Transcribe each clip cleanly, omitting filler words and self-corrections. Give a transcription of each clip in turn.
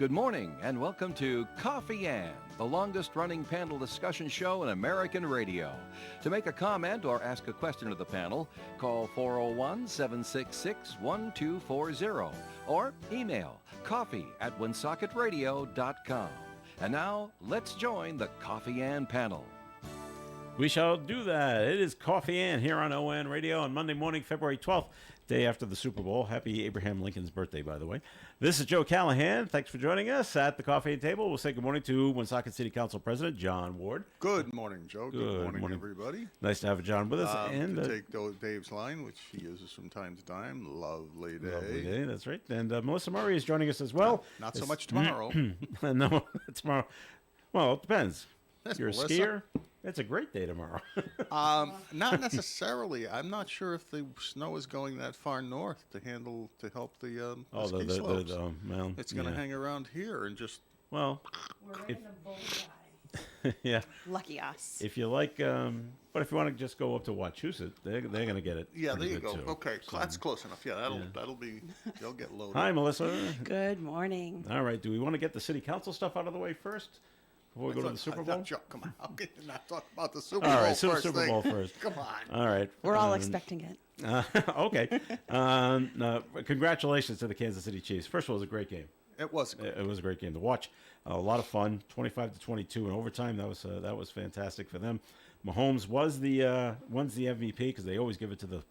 Good morning, and welcome to Coffee Ann, the longest-running panel discussion show in American radio. To make a comment or ask a question of the panel, call 401-766-1240 or email coffee@woonsocketradio.com. And now, let's join the Coffee Ann panel. We shall do that. It is Coffee Ann here on ON Radio on Monday morning, February 12th, day after the Super Bowl. Happy Abraham Lincoln's birthday, by the way. This is Joe Callahan. Thanks for joining us at the Coffee Ann table. We'll say good morning to Woonsocket City Council President John Ward. Good morning, Joe. Good morning, everybody. Nice to have John with us. And to take Dave's line, which he uses from time to time. Lovely day. Lovely day, that's right. And Melissa Murray is joining us as well. Not so much tomorrow. No, tomorrow. Well, it depends. Yes, You're Melissa. a skier? It's a great day tomorrow. Not necessarily. I'm not sure if the snow is going that far north to help the ski slopes. Well, It's going to hang around here and just. Well, We're right in the bullseye. yeah. Lucky us. If you like, but if you want to just go up to Wachusett, they're going to get it. Yeah, there pretty you good go. too. Okay, So- that's close enough. Yeah, that'll be. They'll get loaded. Hi, Melissa. Good morning. All right. Do we want to get the city council stuff out of the way first before we go to the Super Bowl? Joe, come on. How can you not talk about the Super All Bowl right, first? Super Bowl first. Come on. All right. We're all expecting it. Okay. Congratulations to the Kansas City Chiefs. First of all, it was a great game. It was. It was a great game to watch. A lot of fun. 25-22 in overtime. That was fantastic for them. Mahomes was the MVP because they always give it to the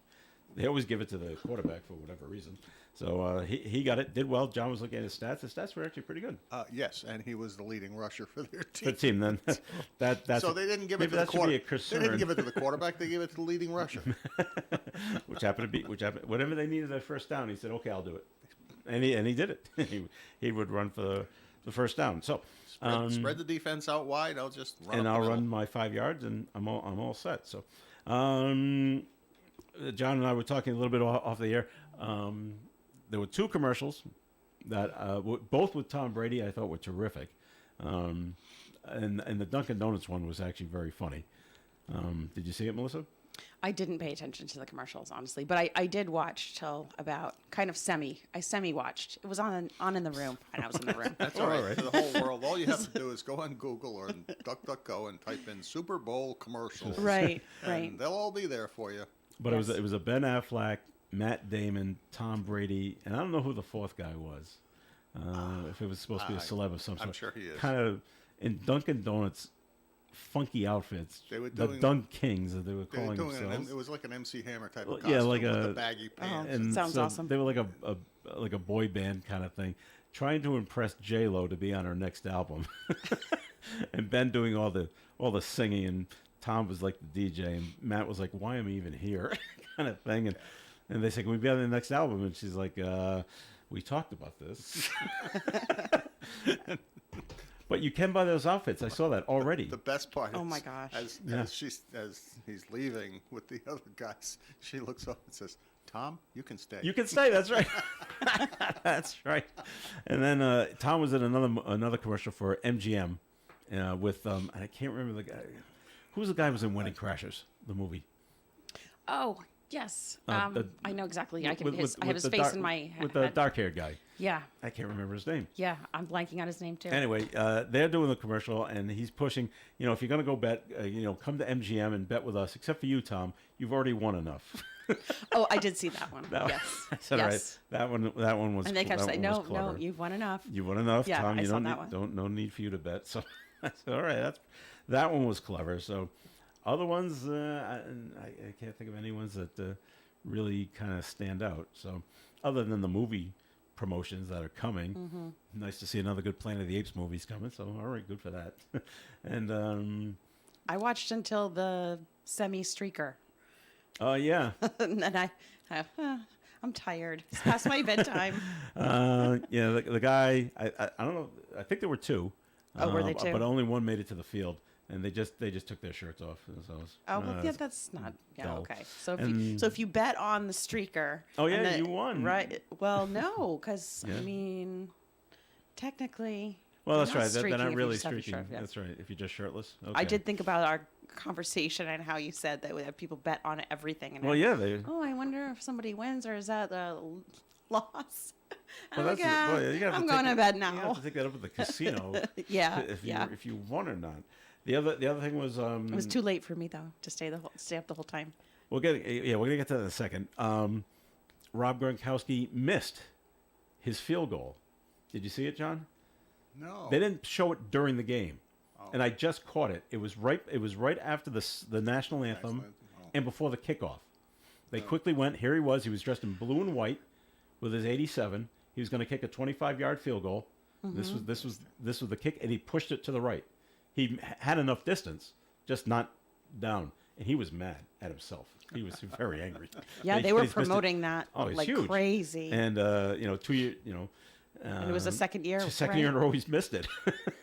quarterback for whatever reason. So he got it. Did well. John was looking at his stats. His stats were actually pretty good. Yes, and he was the leading rusher for their team. Good team then. That's So they didn't give it maybe to the that should be a quarterback. They concern. didn't give it to the quarterback. They gave it to the leading rusher. which happened to be whenever they needed a first down, he said, "Okay, I'll do it," and he did it. he would run for the first down. So Spread the defense out wide. I'll just run. and up the I'll middle. run my 5 yards, and I'm all set. So, John and I were talking a little bit off the air. There were two commercials that both with Tom Brady I thought were terrific, and the Dunkin' Donuts one was actually very funny. Did you see it, Melissa? I didn't pay attention to the commercials, honestly, but I did watch till about kind of I semi-watched. It was on in the room, and I was in the room. That's all right. For the whole world, all you have to do is go on Google or DuckDuckGo and type in Super Bowl commercials. Right, And right. they'll all be there for you. But Yes. it was a Ben Affleck, Matt Damon, Tom Brady, and I don't know who the fourth guy was. If it was supposed to be a celeb of some sort. I'm sure he is. Kind of in Dunkin' Donuts, funky outfits. They were the doing- Dunk Kings, as they were They were calling doing themselves. it was like an MC Hammer type of Well, costume yeah, like with a- the baggy pants. And Sounds awesome. They were like a boy band kind of thing, trying to impress J Lo to be on her next album, and Ben doing all the singing, and Tom was like the DJ, and Matt was like, "Why am I even here?" kind of thing, and they said, "Can we be on the next album?" And she's like, "We talked about this." But you can buy those outfits. I saw that already. The best part is, Oh, my gosh. as he's leaving with the other guys, she looks up and says, "Tom, you can stay." You can stay. That's right. That's right. And then Tom was in another commercial for MGM with I can't remember the guy. Who's the guy who was in Wedding Crashers, the movie? Oh, yes. The- I know exactly. I With have his the face in my head. with the dark-haired guy. Yeah, I can't remember his name. yeah. I'm blanking on his name too. Anyway, they're doing the commercial, and he's pushing. If you're going to go bet, come to MGM and bet with us. Except for you, Tom, you've already won enough. Oh, I did see that one. That one- Yes. I said, yes. all right. That one was. And they kept that saying, one was "No, no, clever. you've won enough." You won enough, Yeah, Tom. I You saw don't that one. no need for you to bet. So I said, all right, that one was clever. So other ones, I can't think of any ones that really kind of stand out. So other than the movie promotions that are coming, nice to see another good Planet of the Apes movies coming. So all right, good for that. And I watched until the semi-streaker. oh yeah, And then I'm tired. It's past my bedtime. yeah, the guy. I don't know. I think there were two. Oh, were they two? But only one made it to the field, and they just took their shirts off. So it was, Oh, well, yeah, it's- that's not. Yeah, dull. okay. So And- if you bet on the streaker. Oh, yeah, and then- you won. Right. Well, no, because Yeah. I mean, technically. Well, you're that's not right. They're streaking not if you really just have your streaking. shirt, yeah. That's right. If you're just shirtless. Okay. I did think about our conversation and how you said that people bet on everything. And Well, yeah, they. Oh, I wonder if somebody wins, or is that loss. Well, I'm like, "Ah, well, you gotta I'm take going to it- bed You now. have to take that up at the casino. Yeah, if you yeah. if you won or not. The other thing was It was too late for me though to stay up the whole time. we're gonna get to that in a second. Rob Gronkowski missed his field goal. Did you see it, John? No. They didn't show it during the game, Oh. and I just caught it. It was right after the national anthem anthem, oh. and before the kickoff. They quickly went. Here he was. He was dressed in blue and white with his 87. He was going to kick a 25-yard field goal. This was the kick, and he pushed it to the right. He had enough distance, just not down, and he was mad at himself. He was very angry. Yeah, That they were he's missed it. promoting that Oh, it's like huge. crazy. And 2 years, And it was the second year. it's the second right? year in a row he's missed it.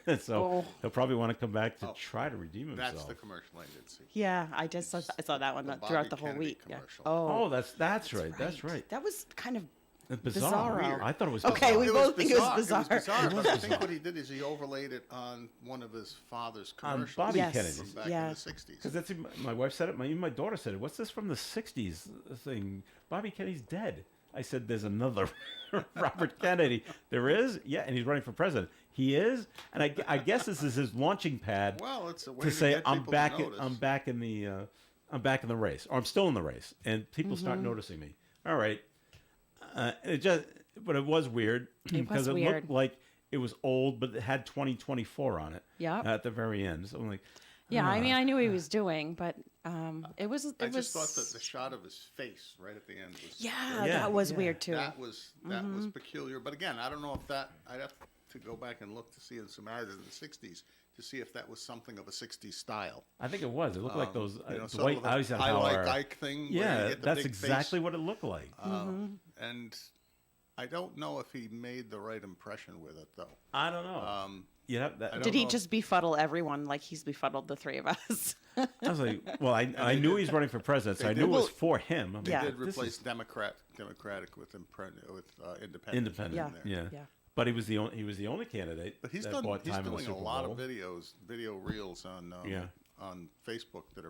And so Oh. he'll probably want to come back to try to redeem himself. That's the commercial I did see. Yeah, I saw that one The throughout Bobby the whole Kennedy week. Yeah. commercial. Oh, that's right. That's right. That was kind of Bizarre. bizarro. I thought it was Okay, bizarre. we It both think it was It was bizarre. bizarre, but I think what he did is he overlaid it on one of his father's On commercials. Bobby Yes. Kennedy's. From back Yeah. in the 60s. Because that's my wife said it. Even my daughter said it. What's this from the '60s thing? Bobby Kennedy's dead. I said, "There's another Robert Kennedy." There is, yeah, and he's running for president. He is, and I guess this is his launching pad Well, it's a way to say get I'm people back. to notice. I'm back in the race, or I'm still in the race, and people start noticing me. All right, but it was weird because it weird. looked like it was old, but it had 2024 on it. Yep. At the very end, so I'm like, Yeah, I mean, I knew he was doing, but it was. I It just was. thought that the shot of his face right at the end was Yeah, Yeah, that was yeah. weird too. that was peculiar. But again, I don't know if that I'd have to go back and look to see in some ads in the '60s to see if that was something of a '60s style. I think it was. It looked like those sort Dwight of the Eisenhower. I like Ike thing. where you Yeah, get the that's big exactly face. what it looked like. And I don't know if he made the right impression with it, though. I don't know. Yeah, that. don't Did he know. just befuddle everyone like he's befuddled the three of us? I was like, well, I knew he's running for president, so I knew it was for him. I mean, Yeah. Did this replace is Democratic with independent. independent. Yeah. in there. Yeah. Yeah. But he was the only candidate But he's that done. bought He's time in the doing a Super lot Bowl. of video reels on Yeah. on Facebook that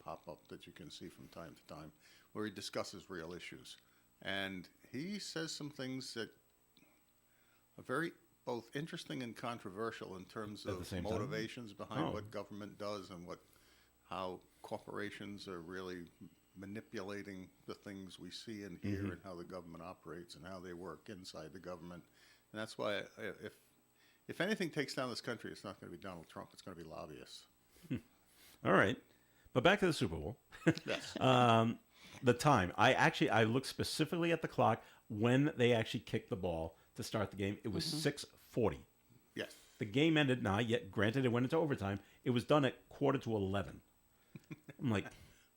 pop up that you can see from time to time, where he discusses real issues, and he says some things that are very both interesting and controversial in terms At the of same time? motivations behind Oh. what government does and how corporations are really manipulating the things we see and hear Mm-hmm. and how the government operates and how they work inside the government. And that's why if anything takes down this country, it's not going to be Donald Trump. It's going to be lobbyists. All right, but back to the Super Bowl. Yes. The time. I looked specifically at the clock when they actually kicked the ball to start the game. It was 6:40. Yes. The game ended now. Yet, granted, it went into overtime. It was done at 11:45. I'm like,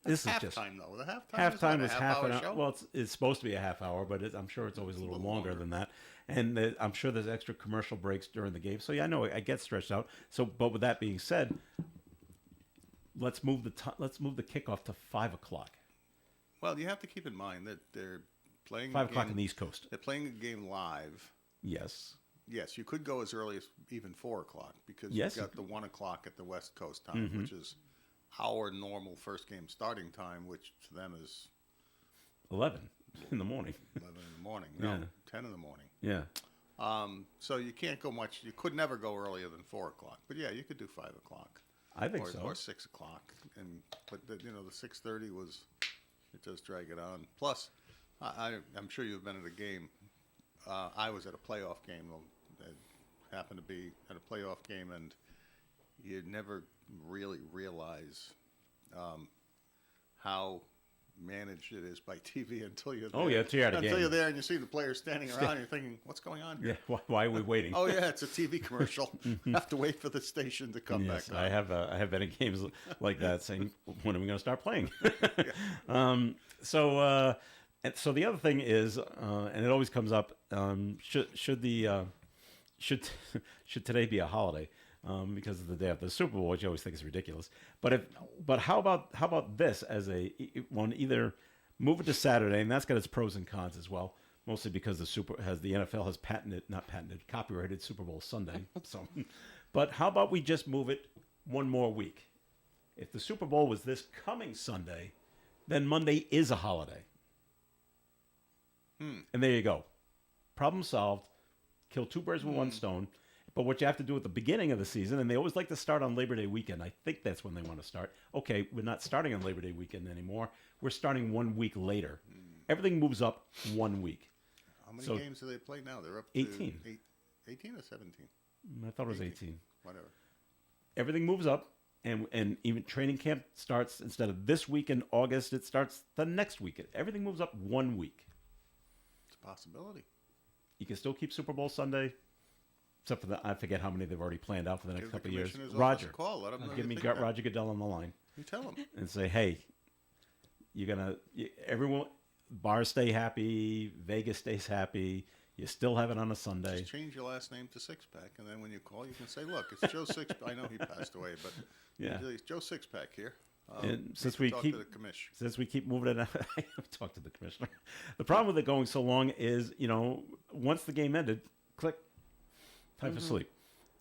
this is just Halftime, though. The halftime, halftime is was what, a half half-hour an hour. show? Well, it's supposed to be a half hour, but I'm sure it's always a little longer than that. And I'm sure there's extra commercial breaks during the game. So yeah, I know I get stretched out. So, but with that being said, let's move the kickoff to 5:00. Well, you have to keep in mind that they're playing 5:00 on the East Coast. They're playing a game live. Yes. Yes, you could go as early as even 4:00 because Yes, you've got the 1:00 at the West Coast time, which is our normal first game starting time, which to them is 11 in the morning. 11 in the morning. No, Yeah. 10 in the morning. Yeah. So you can't go much. You could never go earlier than 4:00. But yeah, you could do 5:00. I think or, so. or 6:00, but the 6:30 was it does drag it on. Plus, I'm sure you've been at a game. I was at a playoff game. It happened to be at a playoff game, and you never really realize how managed it is by TV until you're there. Oh, yeah, until you're at a until game. you're there and you see the players standing around. And you're thinking, what's going on here? Yeah. Why are we waiting? Oh yeah, it's a TV commercial. Have to wait for the station to come Yes, back on. I have been in games like that, saying, "When are we going to start playing?" So the other thing is, and it always comes up, should today be a holiday because of the day after the Super Bowl, which I always think is ridiculous. But how about this as one? Either move it to Saturday, and that's got its pros and cons as well. Mostly because the NFL has copyrighted Super Bowl Sunday. So, but how about we just move it one more week? If the Super Bowl was this coming Sunday, then Monday is a holiday. And there you go. Problem solved. Kill two birds with one stone. But what you have to do at the beginning of the season, and they always like to start on Labor Day weekend. I think that's when they want to start. Okay, we're not starting on Labor Day weekend anymore. We're starting 1 week later. Everything moves up 1 week. How many So- games do they play now? They're up to 18. 18 or 17? I thought it was 18. Whatever. Everything moves up, and even training camp starts instead of this week in August, it starts the next week. Everything moves up 1 week. It's a possibility. You can still keep Super Bowl Sunday, except for I forget how many they've already planned out for the next Give the couple of years. commissioner's office Roger, a call. Let 'em know give you me think that. Roger Goodell on the line You tell them. and say, hey, everyone, bars stay happy, Vegas stays happy. You still have it on a Sunday. Just change your last name to Sixpack, and then when you call, you can say, "Look, it's Joe Sixpack." I know he passed away, but Yeah. it's Joe Sixpack here. And Need since to we talk keep to the commish. since we keep moving it, I talked to the commissioner. The problem with it going so long is, once the game ended, click, time for sleep.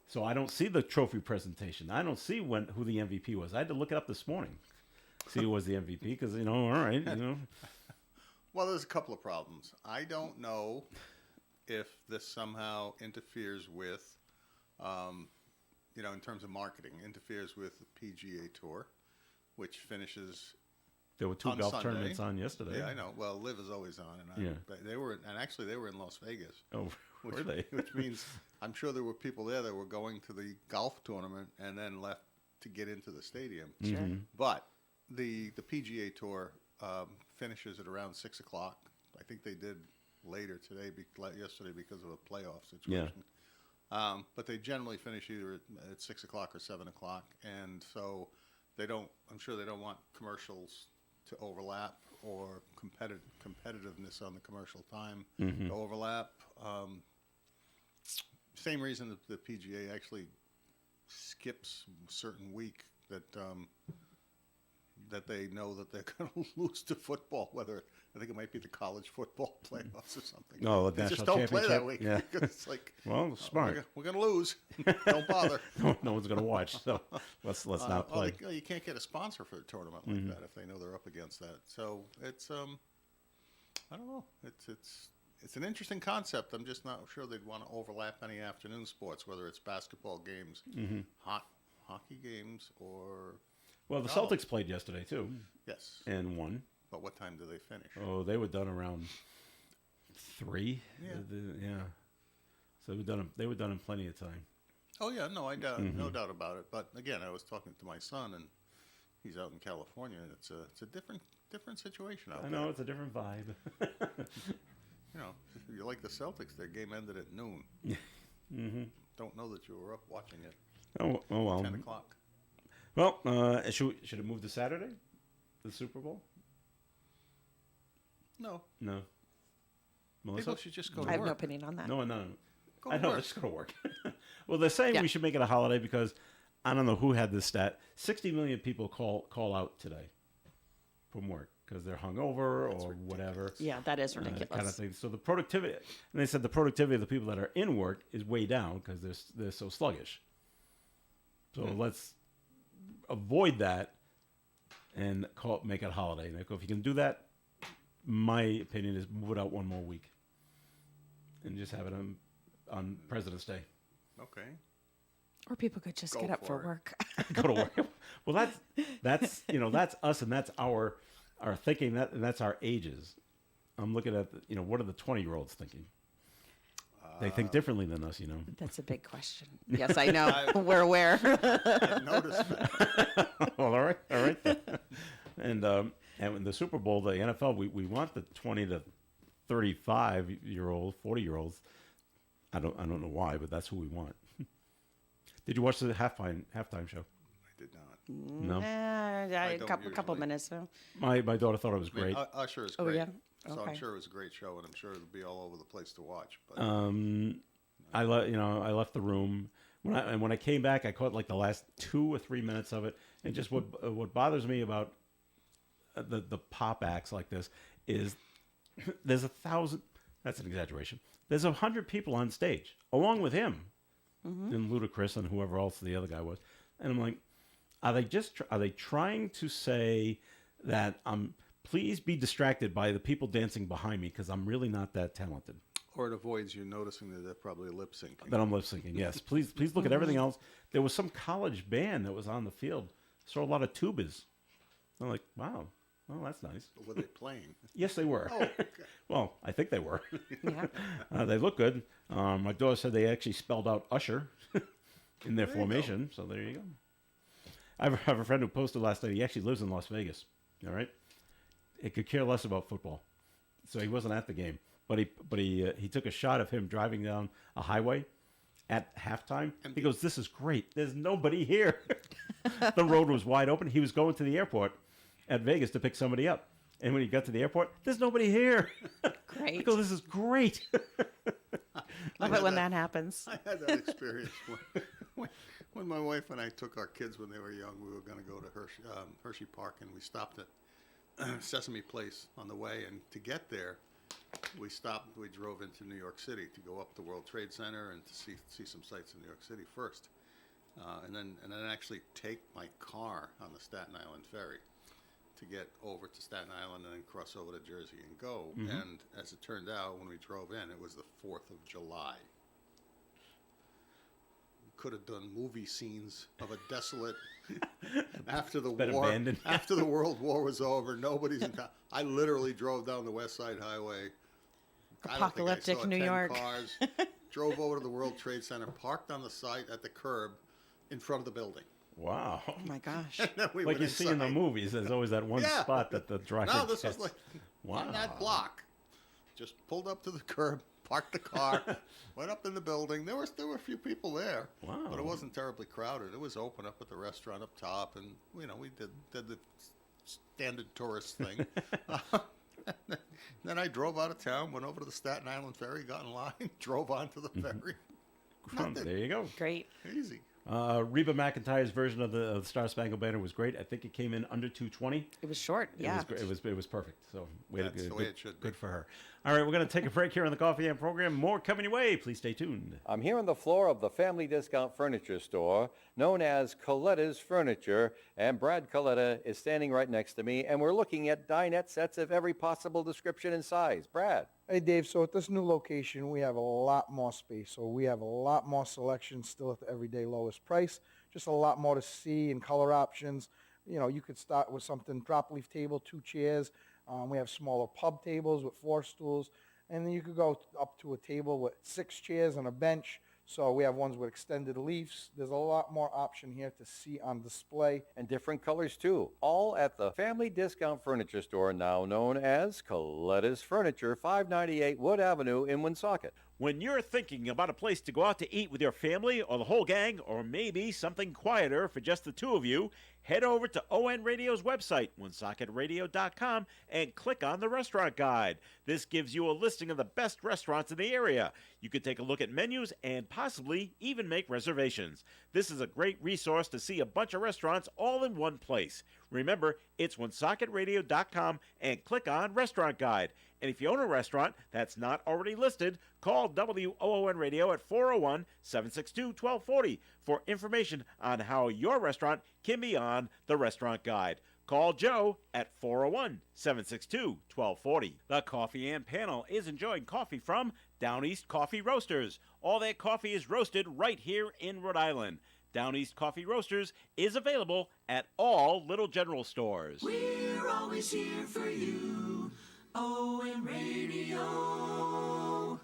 So I don't see the trophy presentation. I don't see who the MVP was. I had to look it up this morning, see who was the MVP, because all right, Well, there's a couple of problems. I don't know if this somehow interferes with, in terms of marketing, interferes with the PGA Tour, which finishes. There were two On golf Sunday. tournaments on yesterday. Yeah, I know. Well, Live is always on, and Yeah. they were, and actually they were in Las Vegas. Oh, Which, were they? which means I'm sure there were people there that were going to the golf tournament and then left to get into the stadium. Sure. But the PGA Tour finishes at around 6 o'clock. I think they did later today, yesterday because of a playoff situation. But they generally finish either at 6 o'clock or 7 o'clock, and so they don't. I'm sure they don't want commercials to overlap or competitiveness on the commercial time to overlap. Same reason that the PGA actually skips a certain week that they know that they're going to lose to football. Whether I think it might be the college football playoffs or something. No, the they just national don't play that championship. week Yeah. because it's like, Well, smart. we're going to lose. Don't bother. No one's going to watch, so let's not play. You can't get a sponsor for a tournament like that if they know they're up against that. So it's I don't know. It's an interesting concept. I'm just not sure they'd want to overlap any afternoon sports, whether it's basketball games, hockey games, or Well, the Oh. Celtics played yesterday too, yes. and won. But what time do they finish? Oh, they were done around 3. Yeah. Yeah. So they were done in plenty of time. Oh yeah, no, I doubt, no doubt about it. But again, I was talking to my son, and he's out in California, and it's a different situation out I there. know it's a different vibe. If you like the Celtics, their game ended at noon. Don't know that you were up watching it. Oh well. 10 o'clock. Well, should it move to Saturday, the Super Bowl? No, No. Melissa? people should just go to I have work. no opinion on that. No. Go I to know. work. Let's go to work. Well, they're saying Yeah. we should make it a holiday because I don't know who had this stat. 60 million people call out today from work because they're hungover or whatever. Yeah, that is ridiculous. Kind of thing. So the productivity, and they said the productivity of the people that are in work is way down because they're so sluggish. So let's avoid that and make it a holiday. And if you can do that, my opinion is move it out 1 more week and just have it on President's Day. Okay. Or people could just Go get up for for it. work. Go to work. Well, that's that's us and that's our thinking, and that's our ages. I'm looking at what are the 20-year-olds thinking? They think differently than us, That's a big question. Yes, I know. We're aware. I've noticed that. Well, all right. Then. And in the Super Bowl, the NFL, we want the 20 to 35-year-old, 40-year-olds. I don't know why, but that's who we want. Did you watch the halftime show? I did not. No. I A don't couple usually. minutes. So. My daughter thought it was I mean, great. Usher is Oh, great. yeah? So I'm Okay. sure it was a great show, and I'm sure it'll be all over the place to watch. But I left the room when I came back. I caught like the last 2 or 3 minutes of it, and just what bothers me about the pop acts like this is there's 1,000. That's an exaggeration. There's 100 people on stage along with him, and Ludacris and whoever else the other guy was, and I'm like, are they trying to say that I'm please be distracted by the people dancing behind me because I'm really not that talented. Or it avoids you noticing that they're probably lip syncing. That I'm lip syncing. Yes, please look at everything else. There was some college band that was on the field. Saw a lot of tubas. I'm like, wow, well that's nice. Were they playing? Yes, they were. Oh, okay. Well, I think they were. Yeah. They look good. My daughter said they actually spelled out Usher in their There you formation. So there you go. I have a friend who posted last night. He actually lives in Las Vegas. All right, he could care less about football, so he wasn't at the game. But he took a shot of him driving down a highway at halftime. He goes, "This is great. There's nobody here." The road was wide open. He was going to the airport at Vegas to pick somebody up, and when he got to the airport, there's nobody here. I Great. go, "This is great." Love it when that happens. I had that experience when my wife and I took our kids when they were young. We were going to go to Hershey Park, and we stopped at Sesame Place on the way. And to get there, we drove into New York City to go up the World Trade Center and to see some sights in New York City first, and then actually take my car on the Staten Island ferry to get over to Staten Island and then cross over to Jersey and go. And as it turned out, when we drove in, it was the 4th of July. Could have done movie scenes of a desolate after the been war, abandoned. after the World War was over. Nobody's in town. I literally drove down the West Side Highway. I don't think I Apocalyptic saw New 10 York. Cars, drove over to the World Trade Center, parked on the site at the curb in front of the building. Wow. Oh my gosh. And then we Like went you see in the inside. movies, there's always that one Yeah. spot that the driver No, this gets. was like Wow. on that block. Just pulled up to the curb, parked the car, went up in the building. There were a few people there, Wow. but it wasn't terribly crowded. It was open up at the restaurant up top, and we did the standard tourist thing. Then I drove out of town, went over to the Staten Island ferry, got in line, drove onto the ferry. Nothing. There you go. Great. Easy. Reba McEntire's version of the Star Spangled Banner was great. I think it came in under 2:20. It was short. Yeah. It was perfect. So That's the way it should be. good for her. All right, we're going to take a break here on the Coffee and program. More coming your way. Please stay tuned. I'm here on the floor of the Family Discount Furniture Store, known as Coletta's Furniture, and Brad Coletta is standing right next to me, and we're looking at dinette sets of every possible description and size. Brad. Hey, Dave. So at this new location, we have a lot more space. So we have a lot more selection still at the everyday lowest price. Just a lot more to see and color options. You could start with something drop leaf table, 2 chairs. We have smaller pub tables with 4 stools. And then you could go up to a table with 6 chairs and a bench. So we have ones with extended leaves. There's a lot more option here to see on display. And different colors too, all at the Family Discount Furniture Store, now known as Coletta's Furniture, 598 Wood Avenue in Woonsocket. When you're thinking about a place to go out to eat with your family or the whole gang, or maybe something quieter for just the two of you, head over to ON Radio's website, woonsocketradio.com, and click on the restaurant guide. This gives you a listing of the best restaurants in the area. You can take a look at menus and possibly even make reservations. This is a great resource to see a bunch of restaurants all in one place. Remember, it's woonsocketradio.com and click on Restaurant Guide. And if you own a restaurant that's not already listed, call WOON Radio at 401-762-1240 for information on how your restaurant can be on the Restaurant Guide. Call Joe at 401-762-1240. The Coffee and Panel is enjoying coffee from Down East Coffee Roasters. All their coffee is roasted right here in Rhode Island. Down East Coffee Roasters is available at all Little General stores. We're always here for you, ON Radio.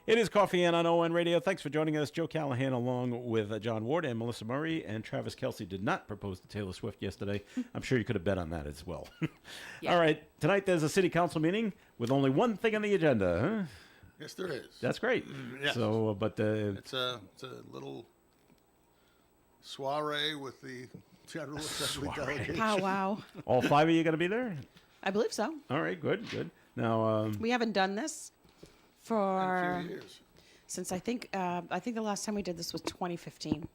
It is Coffee and on ON Radio. Thanks for joining us. Joe Callahan along with John Ward and Melissa Murray. And Travis Kelce did not propose to Taylor Swift yesterday. I'm sure you could have bet on that as well. Yeah. All right. Tonight there's a city council meeting with only one thing on the agenda. Huh? Yes, there is. That's great. yes. So, but It's a little soiree with the General Assembly delegation. Oh, wow. all 5 of you going to be there? I believe so. All right. Good. Good. Now, We haven't done this In for a few years. since I think the last time we did this was 2015.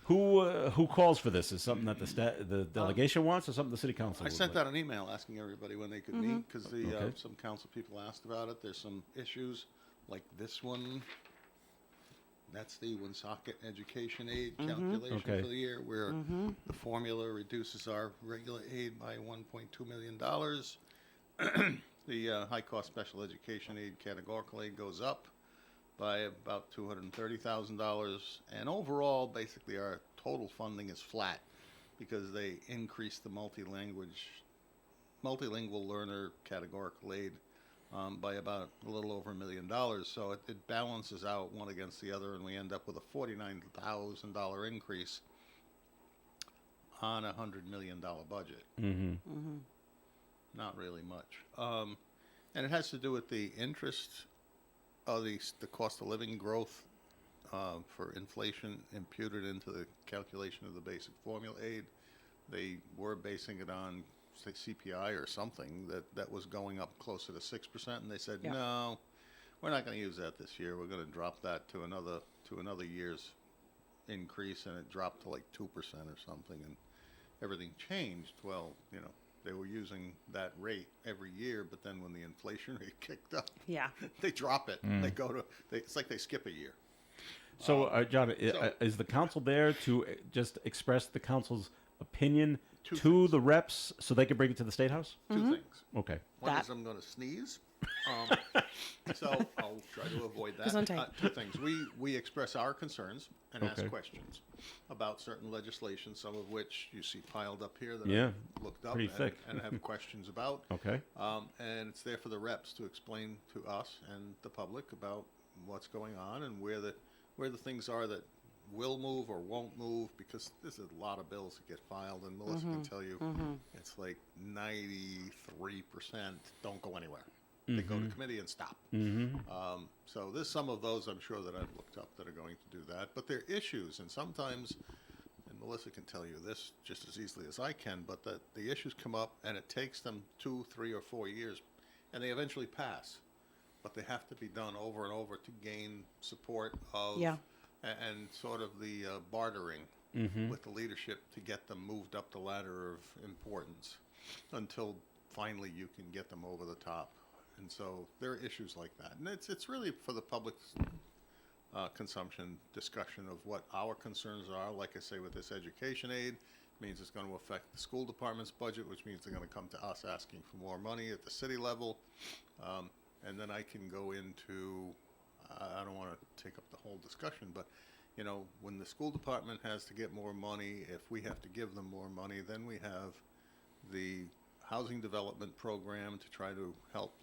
who calls for this? Is something that the delegation wants, or something the city council? I would sent like? out an email asking everybody when they could meet because Okay. some council people asked about it. There's some issues like this one. That's the Woonsocket Education Aid calculation Okay. for the year, where the formula reduces our regular aid by $1.2 million. The high-cost special education aid, categorical aid goes up by about $230,000, and overall, basically, our total funding is flat because they increased the multilingual learner categorical aid by about a little over $1 million. So it balances out one against the other, and we end up with a $49,000 increase on a $100 million budget. Not really much. And it has to do with the interest of the cost of living growth for inflation imputed into the calculation of the basic formula aid. They were basing it on, say, CPI or something that was going up closer to 6%, and they said, Yeah. no, we're not going to use that this year. We're going to drop that to another year's increase, and it dropped to like 2% or something, and everything changed. Well, they were using that rate every year, but then when the inflation rate kicked up, Yeah. they drop it. It's like they skip a year. So, John, so- is the council there to just express the council's opinion Two to things. the reps so they can bring it to the State House? Two things. Okay. One That- is I'm going to sneeze. So I'll try to avoid that. Gesundheit. Two things. We express our concerns and Okay. ask questions about certain legislation, some of which you see piled up here that Yeah, I've looked up pretty thick. and have questions about. Okay. And it's there for the reps to explain to us and the public about what's going on and where the things are that will move or won't move, because there's a lot of bills that get filed, and Melissa can tell you it's like 93% don't go anywhere. They go to committee and stop. So there's some of those I'm sure that I've looked up that are going to do that, but they're issues, and sometimes, and Melissa can tell you this just as easily as I can, but the issues come up and it takes them 2, 3, or 4 years, and they eventually pass, but they have to be done over and over to gain support of Yeah. and sort of the bartering with the leadership to get them moved up the ladder of importance until finally you can get them over the top. And so there are issues like that. And it's really for the public's consumption discussion of what our concerns are. Like I say, with this education aid, means it's going to affect the school department's budget, which means they're going to come to us asking for more money at the city level. And then I can go into, I don't want to take up the whole discussion, but when the school department has to get more money, if we have to give them more money, then we have the housing development program to try to help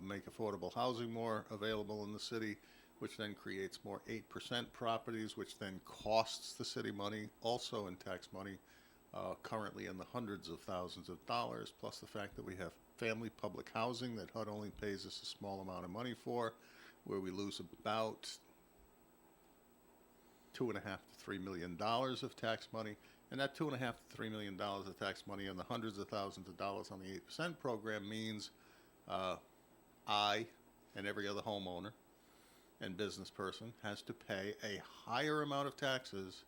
make affordable housing more available in the city, which then creates more 8% properties, which then costs the city money, also in tax money, currently in the hundreds of thousands of dollars, plus the fact that we have family public housing that HUD only pays us a small amount of money for, where we lose about $2.5 to $3 million of tax money. And that $2.5 to $3 million of tax money and the hundreds of thousands of dollars on the 8% program means I and every other homeowner and business person has to pay a higher amount of taxes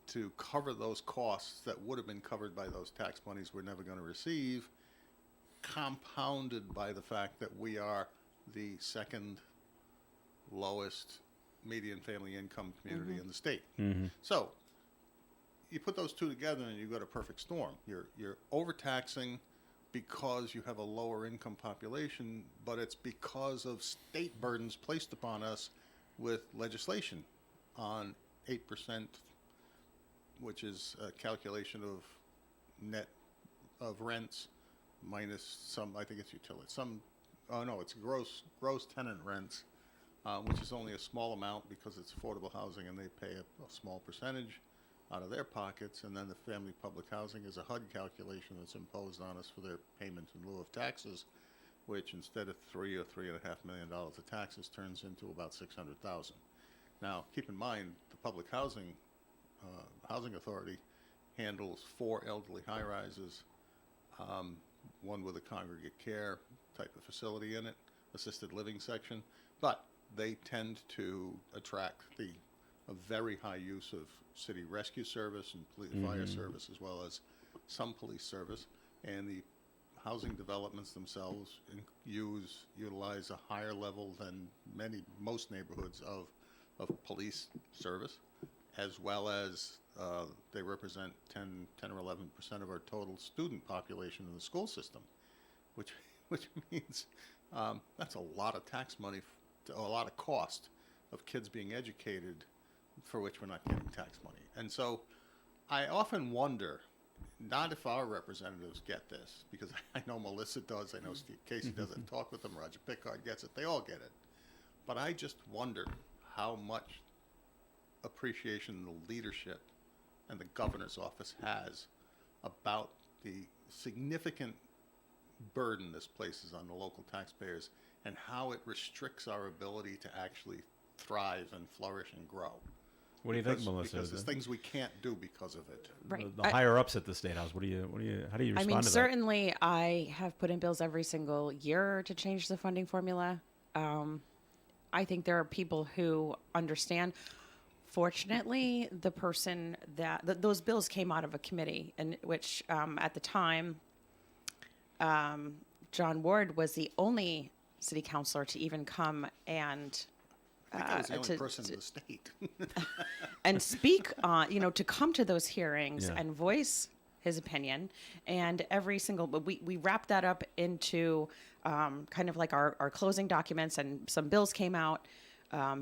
to cover those costs that would have been covered by those tax monies we're never going to receive, compounded by the fact that we are the second lowest median family income community in the state. So you put those two together and you've got a perfect storm. You're overtaxing because you have a lower income population, but it's because of state burdens placed upon us with legislation on 8%, which is a calculation of net of rents minus some, I think it's utility, it's gross tenant rents, which is only a small amount because it's affordable housing and they pay a small percentage out of their pockets, and then the family public housing is a HUD calculation that's imposed on us for their payment in lieu of taxes, which instead of $3 or $3.5 million of taxes turns into about $600,000. Now, keep in mind, the public housing authority handles 4 elderly high-rises, one with a congregate care type of facility in it, assisted living section, but they tend to attract a very high use of city rescue service and fire service, as well as some police service, and the housing developments themselves utilize a higher level than most neighborhoods of police service, as well as they represent 10 or 11% of our total student population in the school system, which which means that's a lot of tax money, a lot of cost of kids being educated for which we're not getting tax money. And so I often wonder, not if our representatives get this, because I know Melissa does, I know Steve Casey does it, talk with them, Roger Pickard gets it, they all get it. But I just wonder how much appreciation the leadership and the governor's office has about the significant burden this places on the local taxpayers and how it restricts our ability to actually thrive and flourish and grow. What do you think, Melissa? Because there's things we can't do because of it. Right. The higher ups at the State House, how do you I respond mean, to that? certainly I have put in bills every single year to change the funding formula. I think there are people who understand. Fortunately, the person those bills came out of a committee, in which at the time, John Ward was the only city councilor to even come and I think I was the only person in the state. and speak on, to come to those hearings Yeah. and voice his opinion. And every single, but we wrapped that up into kind of like our closing documents, and some bills came out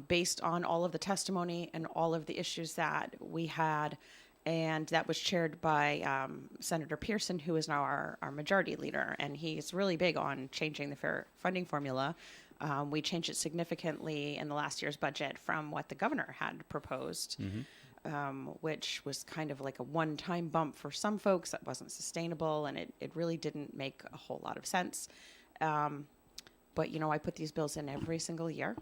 based on all of the testimony and all of the issues that we had. And that was chaired by Senator Pearson, who is now our majority leader. And he's really big on changing the fair funding formula. We changed it significantly in the last year's budget from what the governor had proposed, which was kind of like a one-time bump for some folks that wasn't sustainable, and it really didn't make a whole lot of sense. But, I put these bills in every single year.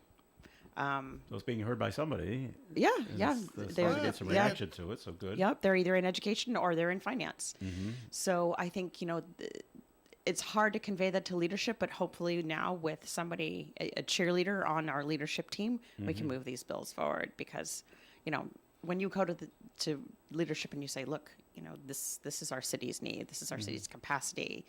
So it's being heard by somebody. Yeah, and yeah. It's they're- hard to get some yeah. reaction to it, so good. Yep, they're either in education or they're in finance. So I think, it's hard to convey that to leadership, but hopefully now with somebody, a cheerleader on our leadership team, we can move these bills forward because, when you go to leadership and you say, look, this is our city's need, this is our city's capacity,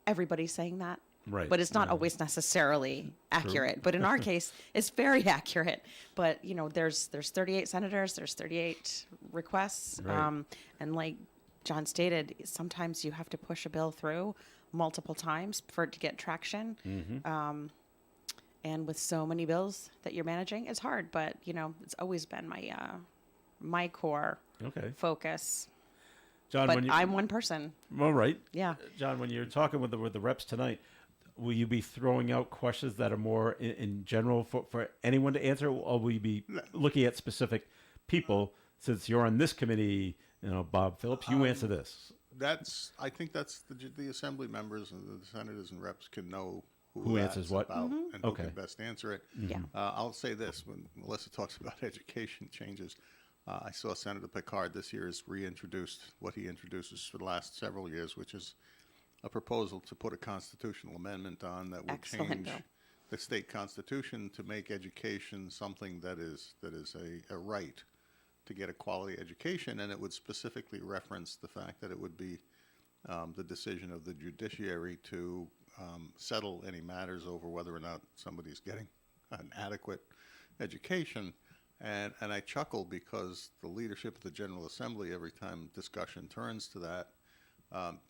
everybody's saying that. Right. But it's not always necessarily accurate. But in our case, it's very accurate. But there's 38 senators, there's 38 requests, Right. and like John stated, sometimes you have to push a bill through multiple times for it to get traction. And with so many bills that you're managing, it's hard. But it's always been my core Okay. focus. John, But I'm one person. all right. Yeah. John, when you're talking with the reps tonight, will you be throwing out questions that are more in general for anyone to answer, or will you be looking at specific people? Since you're on this committee, Bob Phillips, you answer this. I think that's the assembly members and the senators and reps can know Who answers that's what? about and who Okay. can best answer it. Yeah. I'll say this, when Melissa talks about education changes, I saw Senator Pickard this year has reintroduced what he introduces for the last several years, which is a proposal to put a constitutional amendment on that would Excellent change bill. the state constitution to make education something that is a right to get a quality education, and it would specifically reference the fact that it would be the decision of the judiciary to settle any matters over whether or not somebody's getting an adequate education. And I chuckle because the leadership of the General Assembly, every time discussion turns to that,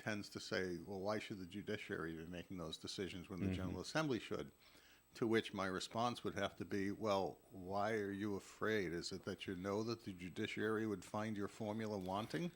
tends to say, well, why should the judiciary be making those decisions when the General Assembly should? To which my response would have to be, well, why are you afraid? Is it that you know that the judiciary would find your formula wanting?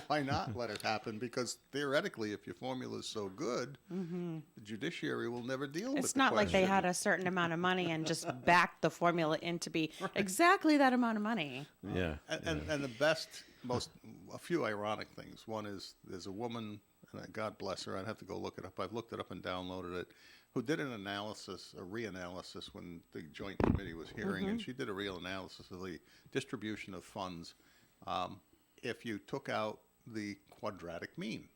Why not let it happen? Because theoretically, if your formula is so good, the judiciary will never deal with it. It's not like they had a certain amount of money and just backed the formula in to be exactly that amount of money. Yeah. And the best, a few ironic things. One is there's a woman, and God bless her, I'd have to go look it up. I've looked it up and downloaded it, who did an analysis, a reanalysis when the Joint Committee was hearing, and she did a real analysis of the distribution of funds if you took out the quadratic mean.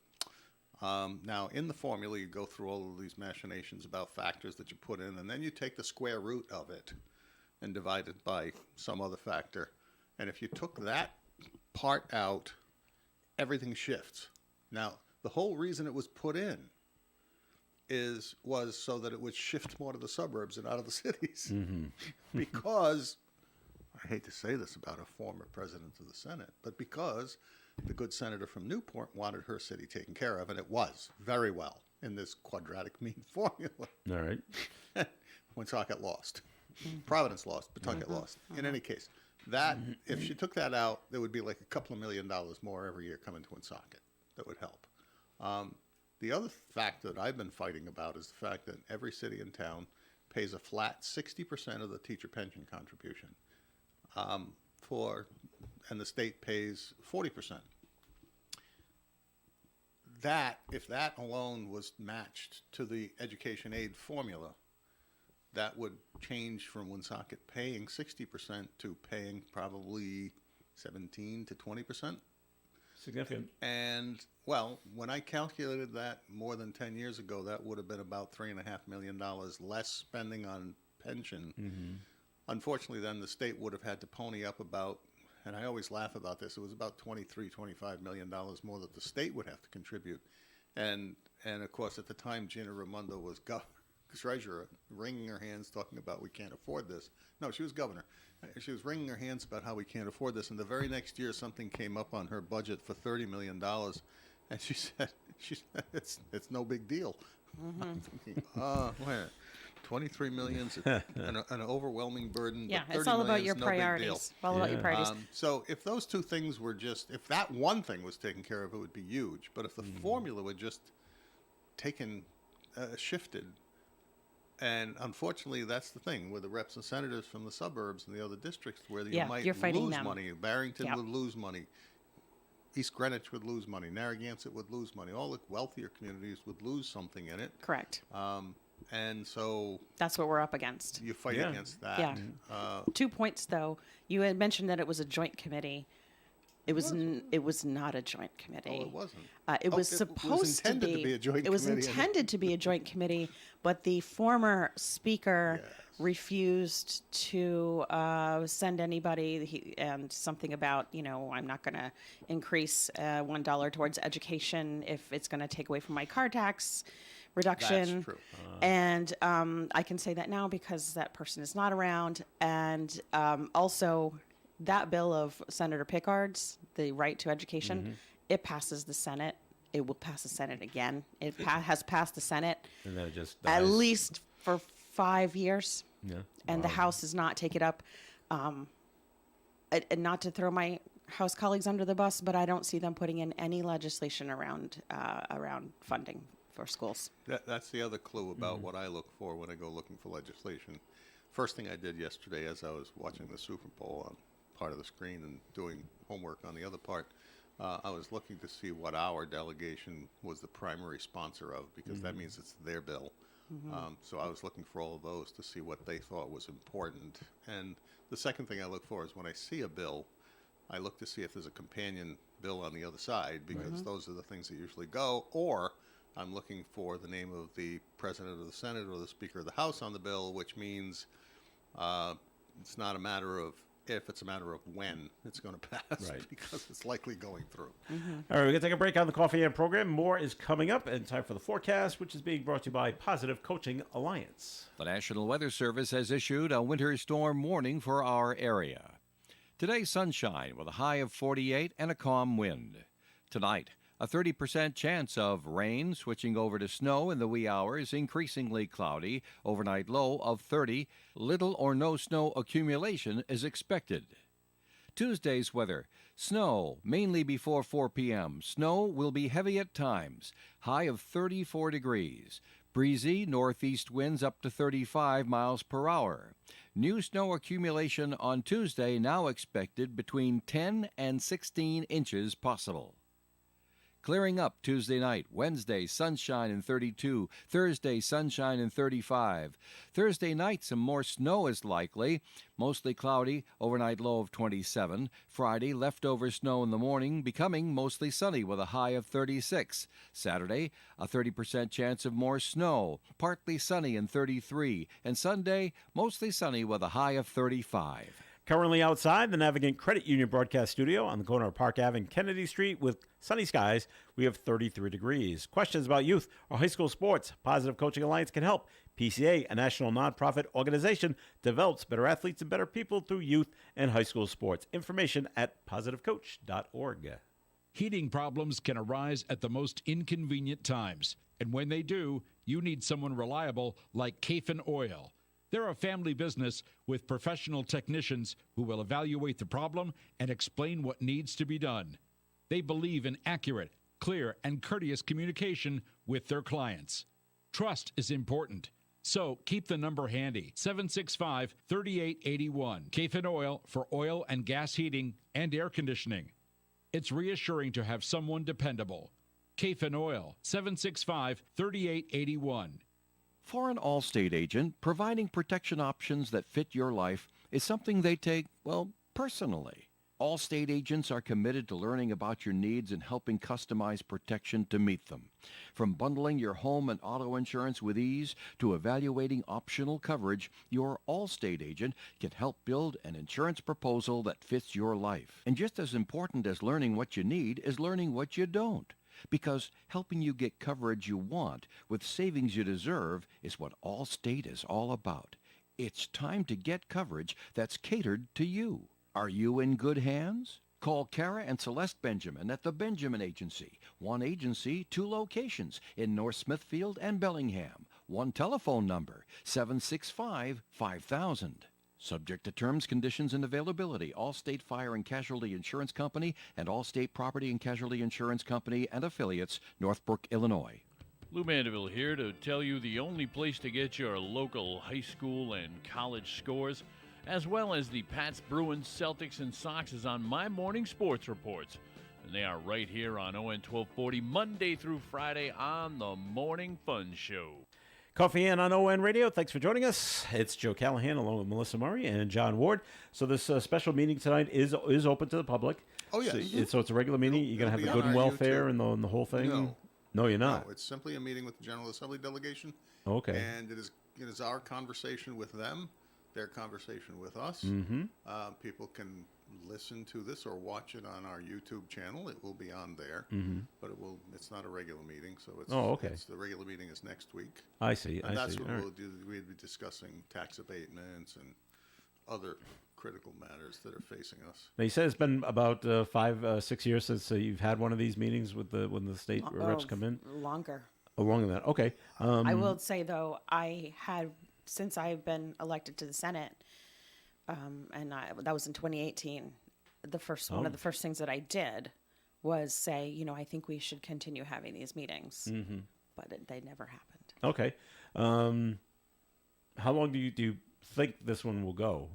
Now, in the formula, you go through all of these machinations about factors that you put in, and then you take the square root of it and divide it by some other factor. And if you took that part out, everything shifts. Now, the whole reason it was put in was so that it would shift more to the suburbs and out of the cities. Because, I hate to say this about a former president of the Senate, but because the good senator from Newport wanted her city taken care of, and it was very well in this quadratic mean formula. All right. Woonsocket lost. Providence lost. Pawtucket lost. In any case, that if she took that out, there would be like a couple of $1 million more every year coming to Woonsocket. That would help. The other fact that I've been fighting about is the fact that every city and town pays a flat 60% of the teacher pension contribution, and the state pays 40%. That, if that alone was matched to the education aid formula, that would change from Woonsocket paying 60% to paying probably 17 to 20%. Significant. And, well, when I calculated that more than 10 years ago, that would have been about $3.5 million less spending on pension. Unfortunately, then the state would have had to pony up about, and I always laugh about this, it was about $25 million more that the state would have to contribute. And of course, at the time, Gina Raimondo was treasurer, wringing her hands, talking about we can't afford this. No, she was governor. She was wringing her hands about how we can't afford this. And the very next year, something came up on her budget for $30 million. And she said it's no big deal. I'm thinking, wait, 23 million is an overwhelming burden. Yeah, but it's 30 all about million your is no big deal. priorities. All about your priorities. So if those two things were just, if that one thing was taken care of, it would be huge. But if the formula were just shifted, and unfortunately, that's the thing with the reps and senators from the suburbs and the other districts where you might you're fighting lose them. money. Barrington Yep. would lose money. East Greenwich would lose money. Narragansett would lose money. All the wealthier communities would lose something in it. Correct. And so That's what we're up against. you fight Yeah. against that. Yeah. 2 points, though. You had mentioned that it was a joint committee. It was not a joint committee. Oh, it wasn't. It was it was supposed intended to to be a joint It was committee, and- intended to be a joint committee, but the former speaker Yes. refused to send anybody, and something about, I'm not going to increase $1 towards education if it's going to take away from my car tax reduction. That's true. And I can say that now because that person is not around. And also, that bill of Senator Pickard's, the right to education, it passes the Senate. It will pass the Senate again. It has passed the Senate And then it just at dies. least for 5 years. Yeah. And the House does not take it up. And not to throw my House colleagues under the bus, but I don't see them putting in any legislation around funding for schools. That's the other clue about what I look for when I go looking for legislation. First thing I did yesterday as I was watching the Super Bowl on part of the screen and doing homework on the other part, I was looking to see what our delegation was the primary sponsor of, because that means it's their bill. So I was looking for all of those to see what they thought was important. And the second thing I look for is when I see a bill, I look to see if there's a companion bill on the other side, because those are the things that usually go, or I'm looking for the name of the president of the Senate or the Speaker of the House on the bill, which means it's not a matter of if, it's a matter of when it's going to pass, Right. because it's likely going through. All right, we're going to take a break on the Coffee and program. More is coming up, and time for the forecast, which is being brought to you by Positive Coaching Alliance. The National Weather Service has issued a winter storm warning for our area. Today, sunshine with a high of 48 and a calm wind. Tonight, a 30% chance of rain switching over to snow in the wee hours, increasingly cloudy, overnight low of 30. Little or no snow accumulation is expected. Tuesday's weather. Snow, mainly before 4 p.m. Snow will be heavy at times. High of 34 degrees. Breezy northeast winds up to 35 miles per hour. New snow accumulation on Tuesday now expected between 10 and 16 inches possible. Clearing up Tuesday night. Wednesday, sunshine and 32. Thursday, sunshine and 35. Thursday night, some more snow is likely. Mostly cloudy, overnight low of 27. Friday, leftover snow in the morning, becoming mostly sunny with a high of 36. Saturday, a 30% chance of more snow, partly sunny and 33. And Sunday, mostly sunny with a high of 35. Currently outside the Navigant Credit Union broadcast studio on the corner of Park Ave and Kennedy Street with sunny skies, we have 33 degrees. Questions about youth or high school sports? Positive Coaching Alliance can help. PCA, a national nonprofit organization, develops better athletes and better people through youth and high school sports. Information at positivecoach.org. Heating problems can arise at the most inconvenient times, and when they do, you need someone reliable like Kafin Oil. They're a family business with professional technicians who will evaluate the problem and explain what needs to be done. They believe in accurate, clear, and courteous communication with their clients. Trust is important, so keep the number handy, 765-3881. Kafin Oil for oil and gas heating and air conditioning. It's reassuring to have someone dependable. Kafin Oil, 765-3881. For an Allstate agent, providing protection options that fit your life is something they take, well, personally. Allstate agents are committed to learning about your needs and helping customize protection to meet them. From bundling your home and auto insurance with ease to evaluating optional coverage, your Allstate agent can help build an insurance proposal that fits your life. And just as important as learning what you need is learning what you don't. Because helping you get coverage you want with savings you deserve is what Allstate is all about. It's time to get coverage that's catered to you. Are you in good hands? Call Kara and Celeste Benjamin at the Benjamin Agency. One agency, 2 locations in North Smithfield and Bellingham. One telephone number, 765-5000. Subject to terms, conditions, and availability. Allstate Fire and Casualty Insurance Company and Allstate Property and Casualty Insurance Company and affiliates, Northbrook, Illinois. Lou Mandeville here to tell you the only place to get your local high school and college scores, as well as the Pats, Bruins, Celtics, and Sox is on My Morning Sports Reports. And they are right here on ON 1240, Monday through Friday on the Morning Fun Show. Coffee In on ON Radio. Thanks for joining us. It's Joe Callahan along with Melissa Murray and John Ward. So this special meeting tonight is open to the public. Oh, yes. So it's a regular meeting. You're going to have the It'll good be and on our welfare YouTube. and the whole thing? No. No, you're not. No, it's simply a meeting with the General Assembly delegation. Okay. And it is our conversation with them, their conversation with us. Mm-hmm. People can listen to this or watch it on our YouTube channel. It will be on there, but it's not a regular meeting, so it's. Oh, okay. The regular meeting is next week, I see. and that's see. what All we'll right. do. We'll be discussing tax abatements and other critical matters that are facing us. Now, you said it's been about 5-6 years since you've had one of these meetings with when the state reps come in. Longer. Oh, longer than that. Okay. I will say, though, since I've been elected to the Senate, that was in 2018, one of the first things that I did was say, I think we should continue having these meetings. Mm-hmm. But they never happened. Okay. How long do you think this one will go?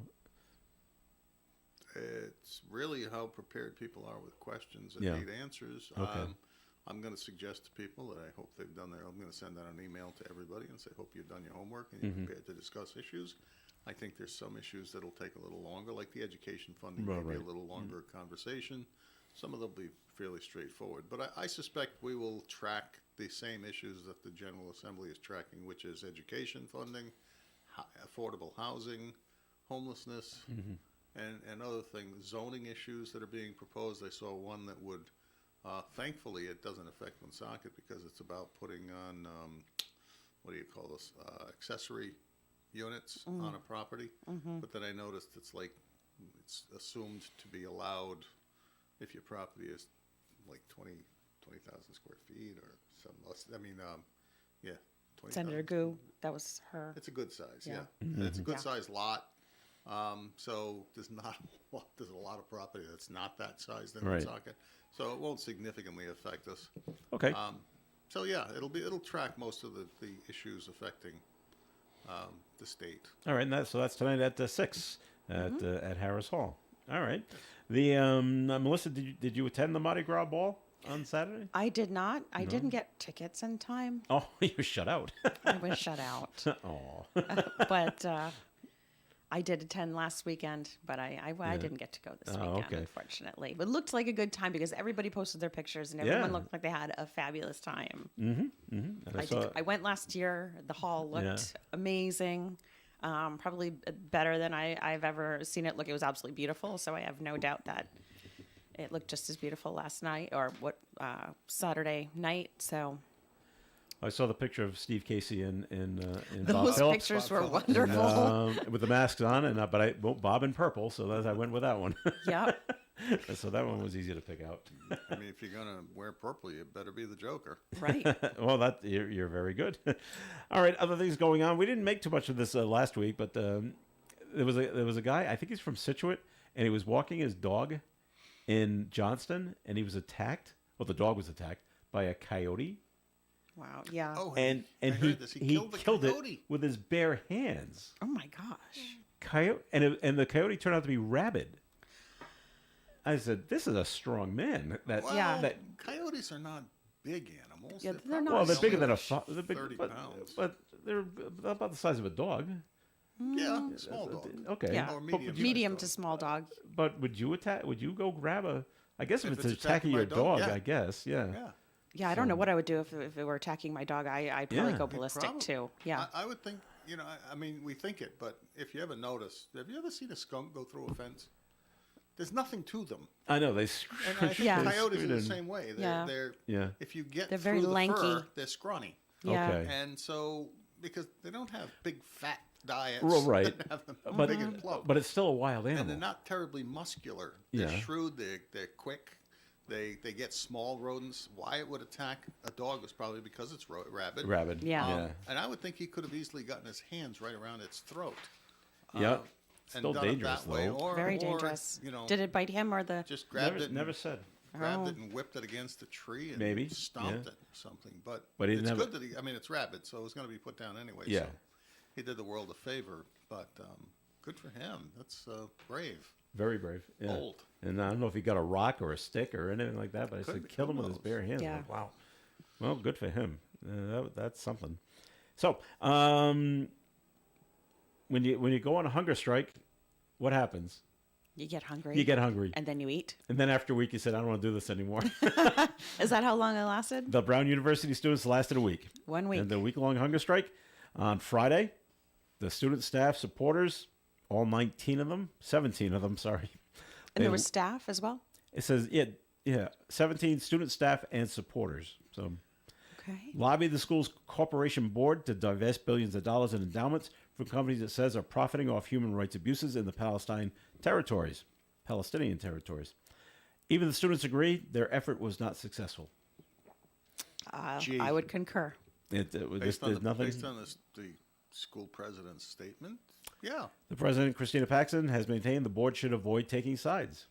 It's really how prepared people are with questions and Yeah. need answers. Okay. I'm going to suggest to people that I hope they've done I'm going to send out an email to everybody and say, hope you've done your homework and you're prepared to discuss issues. I think there's some issues that'll take a little longer, like the education funding may be a little longer conversation. Some of them will be fairly straightforward. But I suspect we will track the same issues that the General Assembly is tracking, which is education funding, affordable housing, homelessness, and other things, zoning issues that are being proposed. I saw one that would, thankfully, it doesn't affect Woonsocket because it's about putting on, accessory units on a property. But then I noticed it's assumed to be allowed if your property is like 20,000 square feet or something else. 20,000. Senator Gu, that was her. It's a good size, Yeah. It's a good size lot. So there's a lot of property that's not that size in Right. Woonsocket. So it won't significantly affect us. Okay. So yeah, it'll track most of the issues affecting the state. All right. And that's tonight at 6 at Harris Hall. All right. The Melissa, did you attend the Mardi Gras ball on Saturday? I did not. I didn't get tickets in time. Oh, you were shut out. I was shut out. Oh. But I did attend last weekend, but I didn't get to go this weekend, okay. unfortunately. But it looked like a good time because everybody posted their pictures and everyone Yeah. looked like they had a fabulous time. And I went last year. The hall looked amazing. Probably better than I've ever seen it look. It was absolutely beautiful. So I have no doubt that it looked just as beautiful last night or Saturday night. So I saw the picture of Steve Casey and Bob those Phillips. pictures were And, wonderful. with the masks on, Bob in purple, so I went with that one. Yep. So that one was easy to pick out. I mean, if you're gonna wear purple, you better be the Joker. Right. Well, you're very good. All right, other things going on. We didn't make too much of this last week, but there was a guy. I think he's from Situate, and he was walking his dog in Johnston, and he was attacked. Well, the dog was attacked by a coyote, Wow. Yeah. Oh, and I he heard this. he the killed it coyote. with his bare hands. Oh my gosh. Coyote, and the coyote turned out to be rabid. I said, "This is a strong man." Well, Yeah. coyotes are not big animals. Yeah, they're probably not. Well, they're bigger only than a like they're big, 30 but, pounds. but they're about the size of a dog. Yeah, small dog. Okay. Yeah. Or But medium. would you, Medium to small dog. but would you attack? Would you go grab a? I guess if If it's it's attacking attacking my your dog, dog, yeah. I guess, yeah. Yeah. Yeah, I don't know what I would do if it were attacking my dog. I'd probably Yeah. go You'd ballistic Probably. too. Yeah. I would think, I mean, we think it, but if you ever notice, have you ever seen a skunk go through a fence? There's nothing to them. I know they. And I think Yeah. coyotes are the and- same way. Yeah. Yeah. If you get They're through very the lanky. fur, they're scrawny. Yeah. Okay. And so, because they don't have big fat diets Well, right. that have them But big and plump. but it's still a wild And they're animal. not terribly muscular. They're Yeah. shrewd. They're quick. They get small rodents. Why it would attack a dog is probably because it's rabid. Rabid. Yeah. Yeah. And I would think he could have easily gotten his hands right around its throat. Yep. And Still done dangerous it that way, though. or, Very or, dangerous. You know, Did it bite him or the? just grabbed it. Never and, said. grabbed Oh. it and whipped it against the tree and Maybe, stomped yeah. it or something. But But he it's didn't have good that he. I mean, it's rabid, so it was going to be put down anyway. Yeah. So he did the world a favor, but good for him. That's brave. Very brave. Yeah. Bold. And I don't know if he got a rock or a stick or anything like that, but I said killed him with his knows? bare hands. Yeah. Like, wow. Well, good for him. That's something. So, when you go on a hunger strike, what happens? You get hungry. You get hungry. And then you eat. And then after a week, you said, I don't want to do this anymore. Is that how long it lasted? The Brown University students lasted a week. 1 week. And the week-long hunger strike on Friday, the student, staff, supporters, all 19 of them, 17 of them, sorry. And there was staff as well. It says, yeah, 17 student, staff, and supporters. So Okay. lobbied the school's corporation board to divest billions of dollars in endowments from companies it says are profiting off human rights abuses in the Palestinian territories. Even the students agree their effort was not successful. Gee. I would concur. Based on, there's nothing. based on the school president's statement, yeah. The president, Christina Paxson, has maintained the board should avoid taking sides.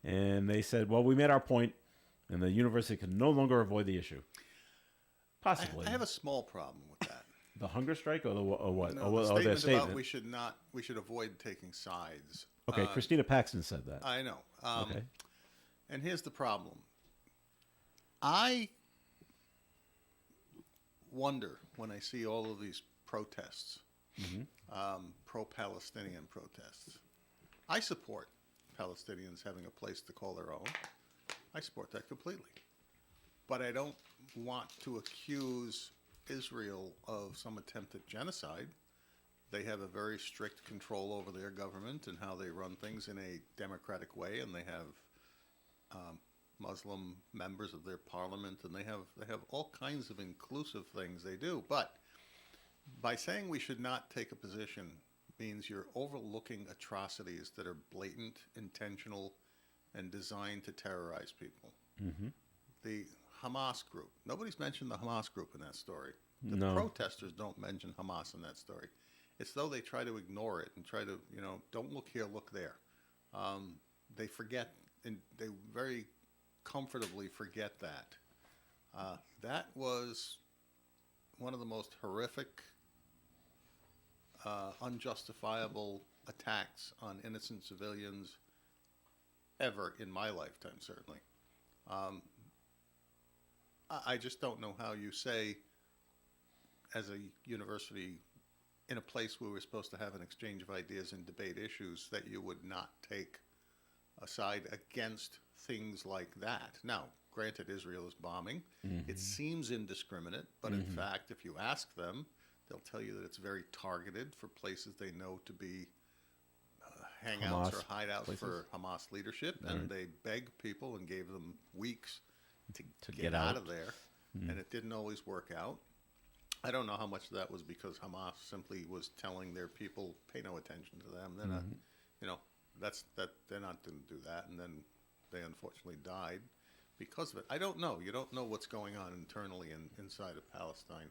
And they said, well, we made our point, and the university can no longer avoid the issue. Possibly. I have a small problem with that. The hunger strike or what? No, or the their statement about we should avoid taking sides. Okay, Christina Paxson said that. I know. Okay. And here's the problem. I wonder when I see all of these protests, pro-Palestinian protests. I support Palestinians having a place to call their own. I support that completely. But I don't want to accuse Israel of some attempt at genocide. They have a very strict control over their government and how they run things in a democratic way, and they have Muslim members of their parliament, and they have all kinds of inclusive things they do. But by saying we should not take a position means you're overlooking atrocities that are blatant, intentional, and designed to terrorize people. The Hamas group. Nobody's mentioned the Hamas group in that story. The No. protesters don't mention Hamas in that story. It's though they try to ignore it and try to, don't look here, look there. They forget, and they very comfortably forget that. That was one of the most horrific, unjustifiable attacks on innocent civilians ever in my lifetime, certainly. I just don't know how you say, as a university, in a place where we're supposed to have an exchange of ideas and debate issues, that you would not take a side against things like that. Now, granted, Israel is bombing. It seems indiscriminate, but in fact, if you ask them, they'll tell you that it's very targeted for places they know to be hangouts Hamas or hideouts places. for Hamas leadership, and they begged people and gave them weeks to get out out. of there, and it didn't always work out. I don't know how much of that was because Hamas simply was telling their people, pay no attention to them. They're not, that they're not going to do that, and then they unfortunately died because of it. I don't know. You don't know what's going on internally inside of Palestine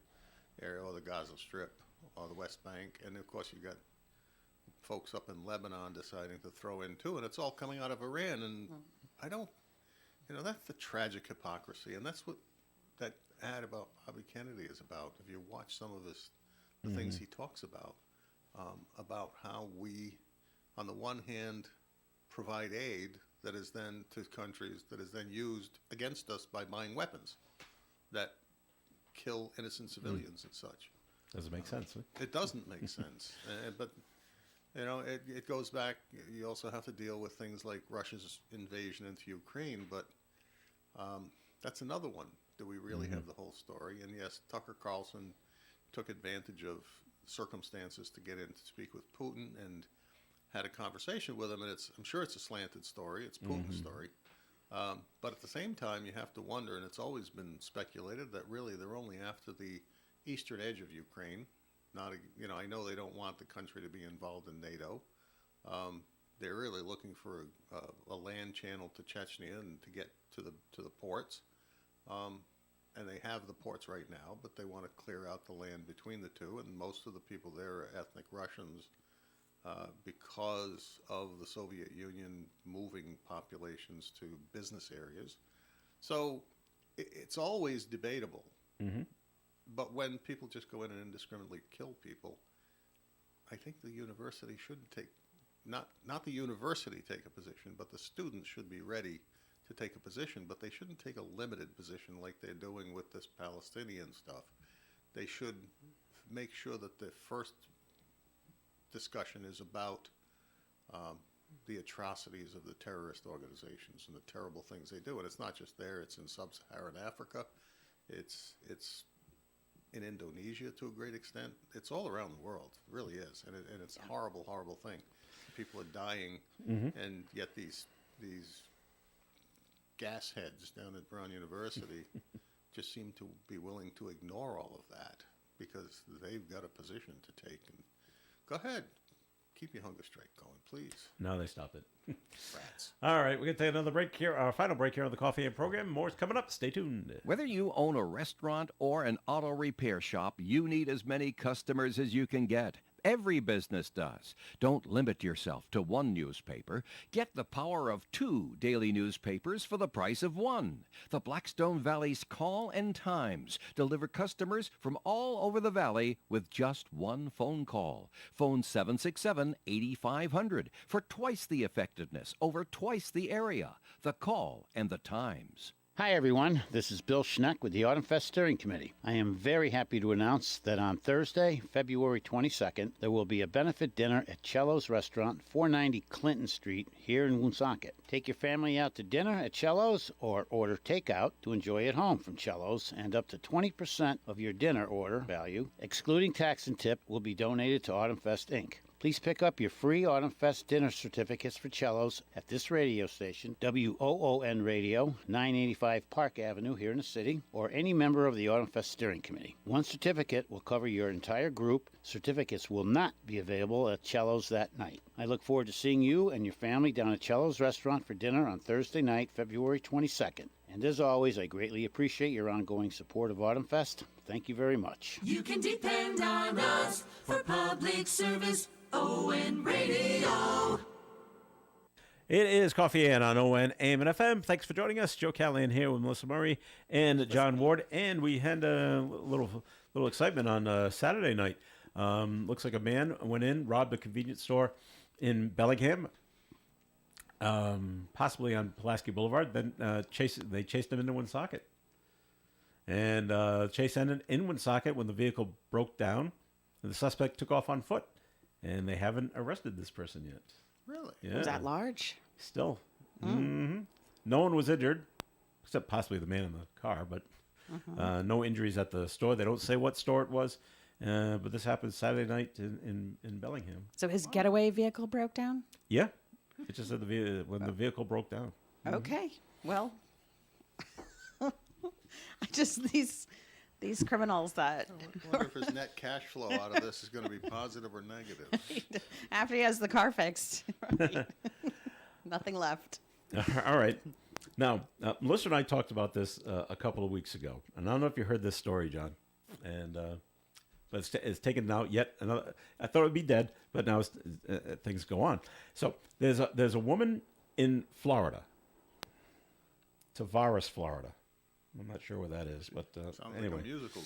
area or the Gaza Strip or the West Bank, and of course you got folks up in Lebanon deciding to throw in too, and it's all coming out of Iran. And I don't, that's the tragic hypocrisy, and that's what that ad about Bobby Kennedy is about. If you watch some of the things he talks about how we, on the one hand, provide aid that is then to countries that is then used against us by buying weapons that kill innocent civilians and such. Doesn't make sense. Huh? It doesn't make sense, but it goes back. You also have to deal with things like Russia's invasion into Ukraine, but that's another one. Do we really have the whole story? And yes, Tucker Carlson took advantage of circumstances to get in to speak with Putin and had a conversation with him, and I'm sure it's a slanted story. It's Putin's story. But at the same time, you have to wonder, and it's always been speculated that really they're only after the eastern edge of Ukraine. I know they don't want the country to be involved in NATO. They're really looking for a land channel to Chechnya and to get to the ports. And they have the ports right now, but they want to clear out the land between the two. And most of the people there are ethnic Russians because of the Soviet Union moving populations to business areas. So it's always debatable. But when people just go in and indiscriminately kill people, I think the university should take, not the university take a position, but the students should be ready to take a position, but they shouldn't take a limited position like they're doing with this Palestinian stuff. They should make sure that the first discussion is about the atrocities of the terrorist organizations and the terrible things they do. And it's not just there, it's in sub-Saharan Africa, it's in Indonesia to a great extent. It's all around the world, it really is. And it's a horrible, horrible thing. People are dying, and yet these gas heads down at Brown University just seem to be willing to ignore all of that because they've got a position to take. And go ahead, keep your hunger strike going, please. No, they stopped it. Rats. All right, we're going to take another break here, our final break here on the Coffee and Program. More's coming up. Stay tuned. Whether you own a restaurant or an auto repair shop, you need as many customers as you can get. Every business does. Don't limit yourself to one newspaper. Get the power of 2 daily newspapers for the price of 1. The Blackstone Valley's Call and Times deliver customers from all over the valley with just one phone call. Phone 767-8500 for twice the effectiveness over twice the area. The Call and the Times. Hi, everyone. This is Bill Schneck with the Autumn Fest Steering Committee. I am very happy to announce that on Thursday, February 22nd, there will be a benefit dinner at Cello's Restaurant, 490 Clinton Street, here in Woonsocket. Take your family out to dinner at Cello's or order takeout to enjoy at home from Cello's, and up to 20% of your dinner order value, excluding tax and tip, will be donated to Autumn Fest, Inc. Please pick up your free Autumn Fest dinner certificates for Cellos at this radio station, WOON Radio, 985 Park Avenue here in the city, or any member of the Autumn Fest Steering Committee. One certificate will cover your entire group. Certificates will not be available at Cellos that night. I look forward to seeing you and your family down at Cellos Restaurant for dinner on Thursday night, February 22nd. And as always, I greatly appreciate your ongoing support of Autumn Fest. Thank you very much. You can depend on us for public service. ON Radio. It is Coffee and on ON, AM and FM. Thanks for joining us. Joe Callahan here with Melissa Murray and John Ward. And we had a little excitement on Saturday night. Looks like a man went in, robbed a convenience store in Bellingham, possibly on Pulaski Boulevard. Then they chased him into Woonsocket. And chase ended in Woonsocket when the vehicle broke down. The suspect took off on foot. And they haven't arrested this person yet. Really? Yeah. Was that large? Still. No one was injured, except possibly the man in the car, but no injuries at the store. They don't say what store it was, but this happened Saturday night in Bellingham. So his getaway vehicle broke down? Yeah. It just said when the vehicle broke down. Okay. Well, these criminals that I wonder if his net cash flow out of this is going to be positive or negative. after he has the car fixed. Right. Nothing left. All right. Now, Melissa and I talked about this a couple of weeks ago, and I don't know if you heard this story, John. And but it's taken out yet another. I thought it would be dead, but now things go on. So there's a woman in Florida, Tavares, Florida. I'm not sure where that is, but Sounds anyway, like a musical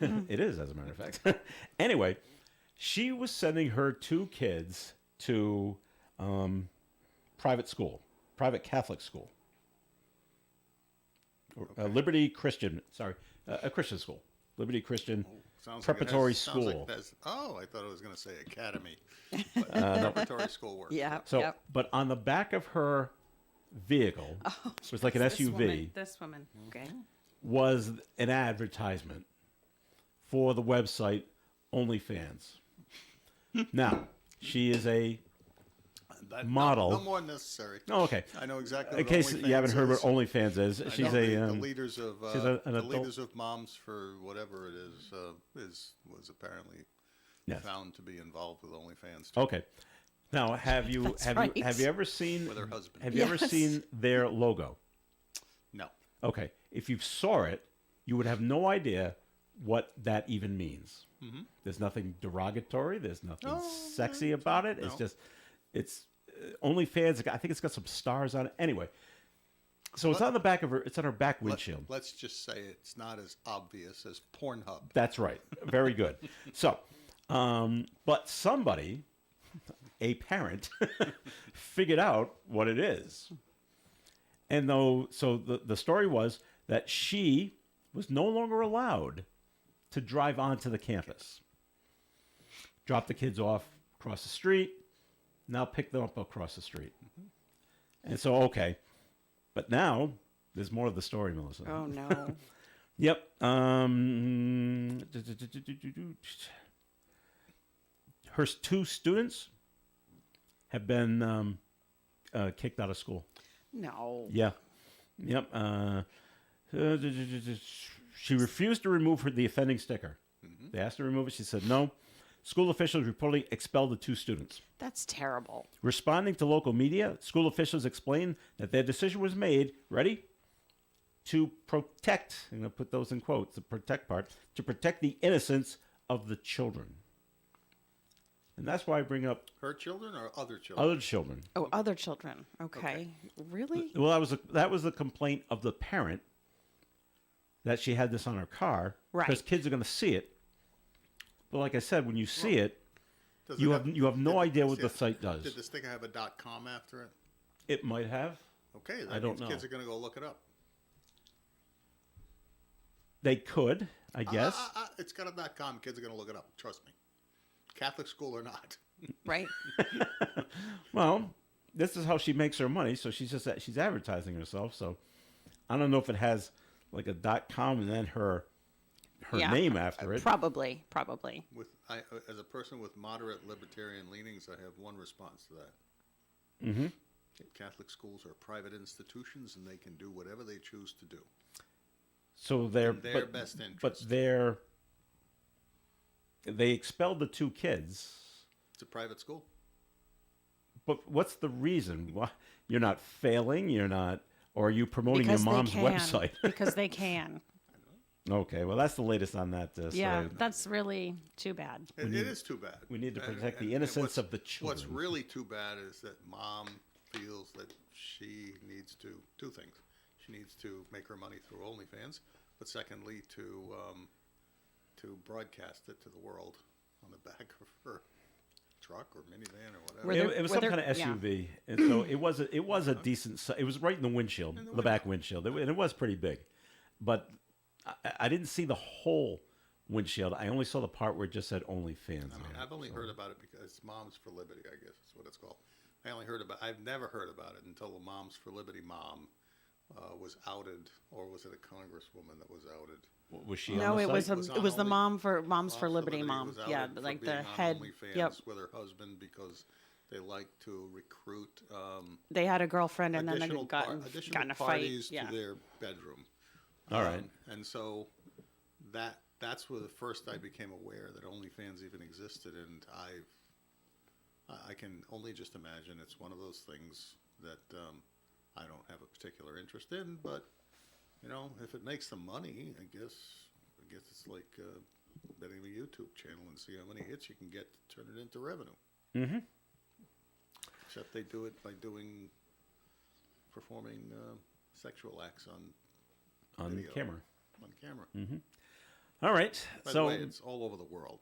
group. it is, as a matter of fact. Anyway, she was sending her 2 kids to private school, private Catholic school, Liberty Christian. Sorry, a Christian school, Liberty Christian Sounds Preparatory like School. I thought it was going to say academy. But preparatory school works. Yeah. So, Yep. but on the back of her vehicle, it was like an SUV, This woman. Okay. was an advertisement for the website OnlyFans. Now, she is a model. No more necessary. Oh, okay. I know exactly. In what case you OnlyFans haven't heard what is. OnlyFans is, I she's know a the leaders of she's an adult- leaders of moms for whatever it is was apparently Yes. found to be involved with OnlyFans. Too. Okay. Now, have you That's have right. you have you ever seen With her husband. Have you ever Yes. seen their logo? No. Okay. If you saw it, you would have no idea what that even means. Mm-hmm. There's nothing derogatory. There's nothing sexy about it. It's no. just, it's OnlyFans. I think it's got some stars on it. Anyway, so it's on the back of her. It's on her back windshield. Let's just say it's not as obvious as Pornhub. That's right. Very good. So, but somebody, a parent, figured out what it is. And so the story was that she was no longer allowed to drive onto the campus. Drop the kids off across the street, now pick them up across the street. And so, okay. But now, there's more of the story, Melissa. Oh no. Yep. Her 2 students have been kicked out of school. No. Yeah. Yep. She refused to remove the offending sticker. They asked her to remove it. She said no. School officials reportedly expelled the 2 students. That's terrible. Responding to local media, school officials explained that their decision was made, ready? To protect, I'm going to put those in quotes, the protect part, to protect the innocence of the children. And that's why I bring up Her children or other children? other children. Oh, other children. Okay. Really? Well, that was the complaint of the parent that she had this on her car. Right. Because kids are going to see it. But like I said, when you see it, Does you it have no idea what yeah, the site does. Did the sticker have a .com after it? It might have. Okay, that I don't means know. kids are going to go look it up. They could, I guess. It's got a .com. Kids are going to look it up. Trust me. Catholic school or not. Right. Well, this is how she makes her money. So she's advertising herself. So I don't know if it has like a .com and then her Yeah. name after it. Probably. As a person with moderate libertarian leanings, I have one response to that. Mm-hmm. Catholic schools are private institutions, and they can do whatever they choose to do. So they're In their best interest. But they expelled the 2 kids. It's a private school. But what's the reason? Why you're not failing? You're not, or are you promoting Because your mom's they can. website? Because they can. Okay, well that's the latest on that. Yeah, story. that's really too bad. It is too bad. we need to And- protect the and innocence what's- of the children. What's really too bad is that mom feels that she needs to two things. She needs to make her money through OnlyFans, but secondly, to broadcast it to the world on the back of her truck or minivan or whatever. Were there- It was were some there- kind of yeah. SUV, and so it was a decent. It was right in the windshield, the back windshield, and it was pretty big. But I didn't see the whole windshield. I only saw the part where it just said OnlyFans. I mean, I've only heard about it because it's Moms for Liberty, I guess is what it's called. I've never heard about it until the Moms for Liberty mom was outed, or was it a congresswoman that was outed? Was she? No, on the it was site? Was it on was the Only- Moms for Moms Liberty mom. was Yeah, outed for like being the on head. OnlyFans Yep. with her husband because they like to recruit They had a girlfriend and then they additional got in additional a fight. parties Yeah. to their bedroom. All right. And so that's where the first I became aware that OnlyFans even existed, and I can only just imagine it's one of those things that I don't have a particular interest in. But you know, if it makes some money, I guess it's like betting a YouTube channel and see how many hits you can get to turn it into revenue. Mm-hmm. Except they do it by performing sexual acts on On video, camera. On camera. Mm-hmm. All right. By so, the way, it's all over the world.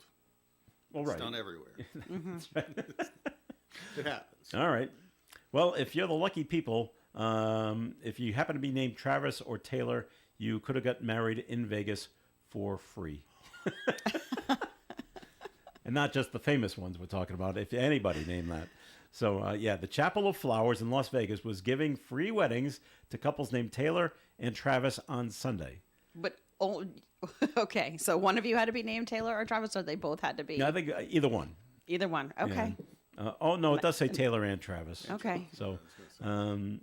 well, It's right. done everywhere. That's right. It happens. All right. Well, if you're the lucky people, if you happen to be named Travis or Taylor, you could have got married in Vegas for free. And not just the famous ones we're talking about, if anybody named that. So, yeah, the Chapel of Flowers in Las Vegas was giving free weddings to couples named Taylor and Travis on Sunday. But okay, so one of you had to be named Taylor or Travis, or they both had to be Yeah, I think either one. either one. Okay, Oh, no, it does say Taylor and Travis. okay. So, the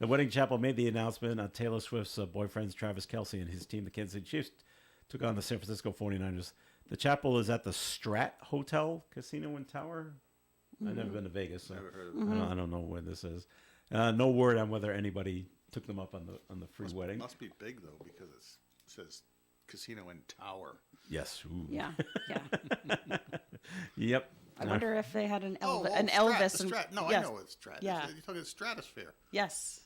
wedding chapel made the announcement. Taylor Swift's boyfriends, Travis Kelce and his team, the Kansas City Chiefs, took on the San Francisco 49ers. The chapel is at the Strat Hotel, Casino and Tower. I've never been to Vegas, so Never heard of it. I don't know where this is. No word on whether anybody took them up on the free wedding. Must be big though, because it says Casino and Tower. Yes. Ooh. Yeah, yeah. Yep. I wonder if they had an Strat, Elvis. the Strat. No, yes. I know it's Strat. Yeah. You're talking Stratosphere. Yes.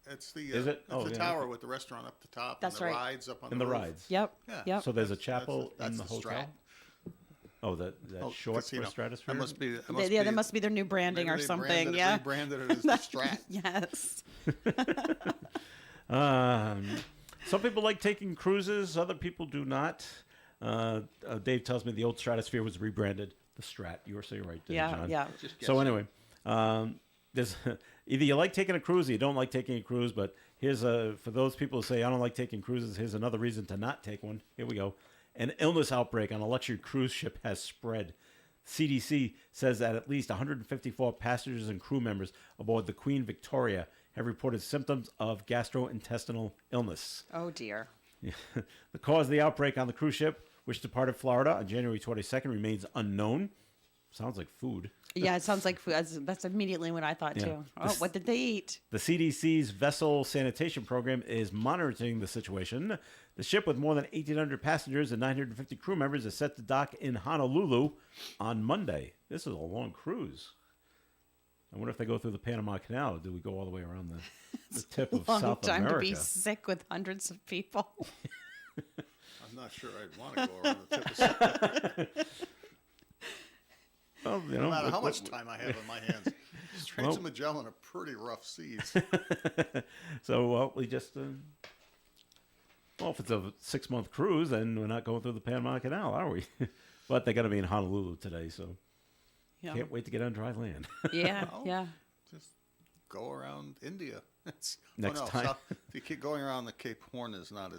It's the Is it? It's Oh, the yeah. tower with the restaurant up the top That's and the right. rides up on And the the roof. rides. Yep. Yeah. Yep. So there's a That's chapel that's in the the hotel. Strat. Oh, that Oh, short casino. for Stratosphere. That must be. Yeah, that must be their new branding maybe or they something. Yeah. Rebranded it as the Strat. Yes. Some people like taking cruises. Other people do not. Dave tells me the old Stratosphere was rebranded the Strat. You were saying right, Yeah. John. Yeah. So anyway, there's either you like taking a cruise or you don't like taking a cruise. But here's for those people who say I don't like taking cruises. Here's another reason to not take one. Here we go. An illness outbreak on a luxury cruise ship has spread. CDC says that at least 154 passengers and crew members aboard the Queen Victoria have reported symptoms of gastrointestinal illness. Oh dear. The cause of the outbreak on the cruise ship, which departed Florida on January 22nd, remains unknown. Sounds like food. Yeah, it sounds like food. That's immediately what I thought Yeah. too. Oh, what did they eat? The CDC's vessel sanitation program is monitoring the situation. The ship, with more than 1,800 passengers and 950 crew members, is set to dock in Honolulu on Monday. This is a long cruise. I wonder if they go through the Panama Canal. Or do we go all the way around the tip of Long South time America? to be sick with hundreds of people. I'm not sure I'd want to go around the tip of something. Well, you No know, matter how what- much time I have in my hands. Straits of Magellan are pretty rough seas. So, we just, well, if it's a 6-month cruise, then we're not going through the Panama Canal, are we? But they got to be in Honolulu today, so Yeah. can't wait to get on dry land. Yeah. Well, Yeah. Just go around India. Next time. If you keep going around the Cape Horn is not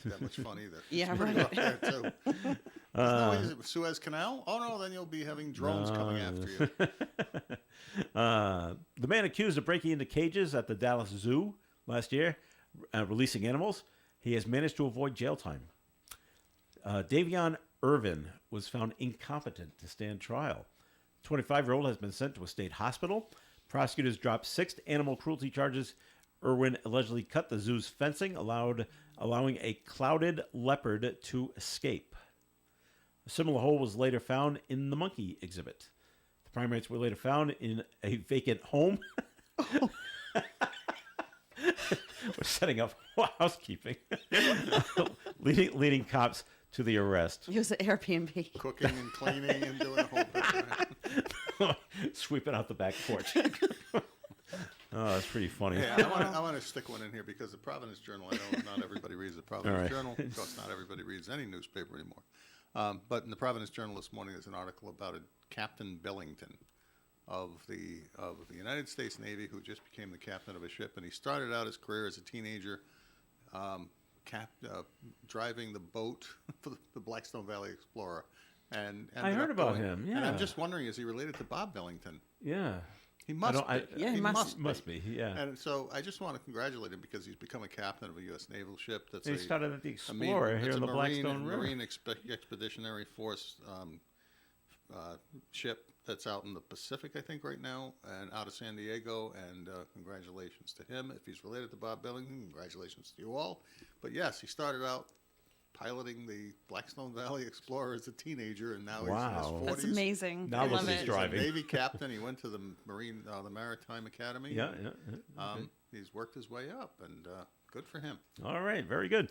that much fun either. Yeah, It's pretty right. rough there too. Isn't that what is it, Suez Canal? Oh no, then you'll be having drones coming after you. The man accused of breaking into cages at the Dallas Zoo last year, releasing animals, he has managed to avoid jail time. Davion Irvin was found incompetent to stand trial. The 25-year-old has been sent to a state hospital. Prosecutors dropped 6 animal cruelty charges. Irwin allegedly cut the zoo's fencing, allowing a clouded leopard to escape. A similar hole was later found in the monkey exhibit. The primates were later found in a vacant home. We're setting up housekeeping, leading cops to the arrest. It was an Airbnb. Cooking and cleaning and doing a whole bit. Sweeping out the back porch. Oh, that's pretty funny. Yeah, I want to stick one in here because the Providence Journal, I know not everybody reads the Providence All right. Journal. Of course, not everybody reads any newspaper anymore. But in the Providence Journal this morning, there's an article about a Captain Billington of the United States Navy who just became the captain of a ship. And he started out his career as a teenager driving the boat for the Blackstone Valley Explorer. And I heard about him, And yeah. I'm just wondering, is he related to Bob Billington? Yeah. He must be. Yeah, he Must be, yeah. And so I just want to congratulate him because he's become a captain of a U.S. naval ship. That's He started at the Explorer here in the Blackstone River. Marine Expeditionary Force ship that's out in the Pacific, I think, right now, and out of San Diego. And congratulations to him. If he's related to Bob Billington, congratulations to you all. But yes, he started out piloting the Blackstone Valley Explorer as a teenager, and now he's in his 40s. That's amazing. Now I look love at his it. driving. He's a Navy captain. He went to the Maritime Academy. Yeah. He's worked his way up, and good for him. All right, very good.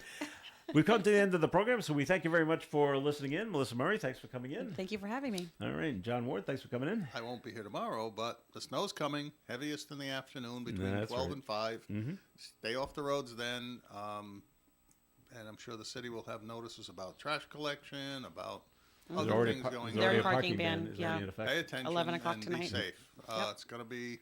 We've come to the end of the program, so we thank you very much for listening in. Melissa Murray, thanks for coming in. Thank you for having me. All right, and John Ward, thanks for coming in. I won't be here tomorrow, but the snow's coming, heaviest in the afternoon between That's 12 right. and 5. Stay off the roads then, and I'm sure the city will have notices about trash collection, about other things going there's already on. a parking ban, is yeah. already in effect. Pay attention 11 o'clock and tonight. be safe. Yep. It's going to be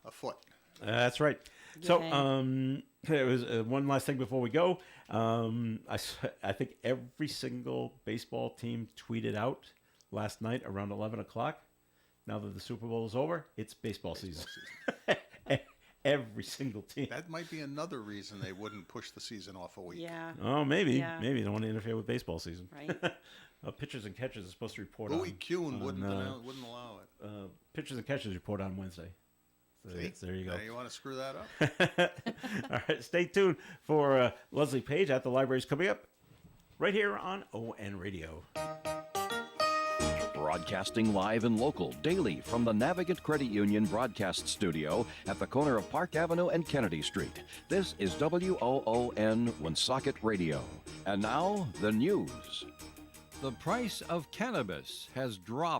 afoot. That's right. So, Yay. there was one last thing before we go. I think every single baseball team tweeted out last night around 11 o'clock. Now that the Super Bowl is over, it's baseball season. Every single team. That might be another reason they wouldn't push the season off a week. Yeah. Oh, maybe. Yeah. Maybe they don't want to interfere with baseball season. Right. Pitchers and catchers are supposed to report Louis on. Kuhn on, wouldn't allow it. Pitchers and catchers report on Wednesday. So See? there you go. Now you want to screw that up? All right, stay tuned for Leslie Page at the Libraries coming up right here on ON Radio. Broadcasting live and local daily from the Navigant Credit Union broadcast studio at the corner of Park Avenue and Kennedy Street. This is WOON Woonsocket Radio. And now, the news. The price of cannabis has dropped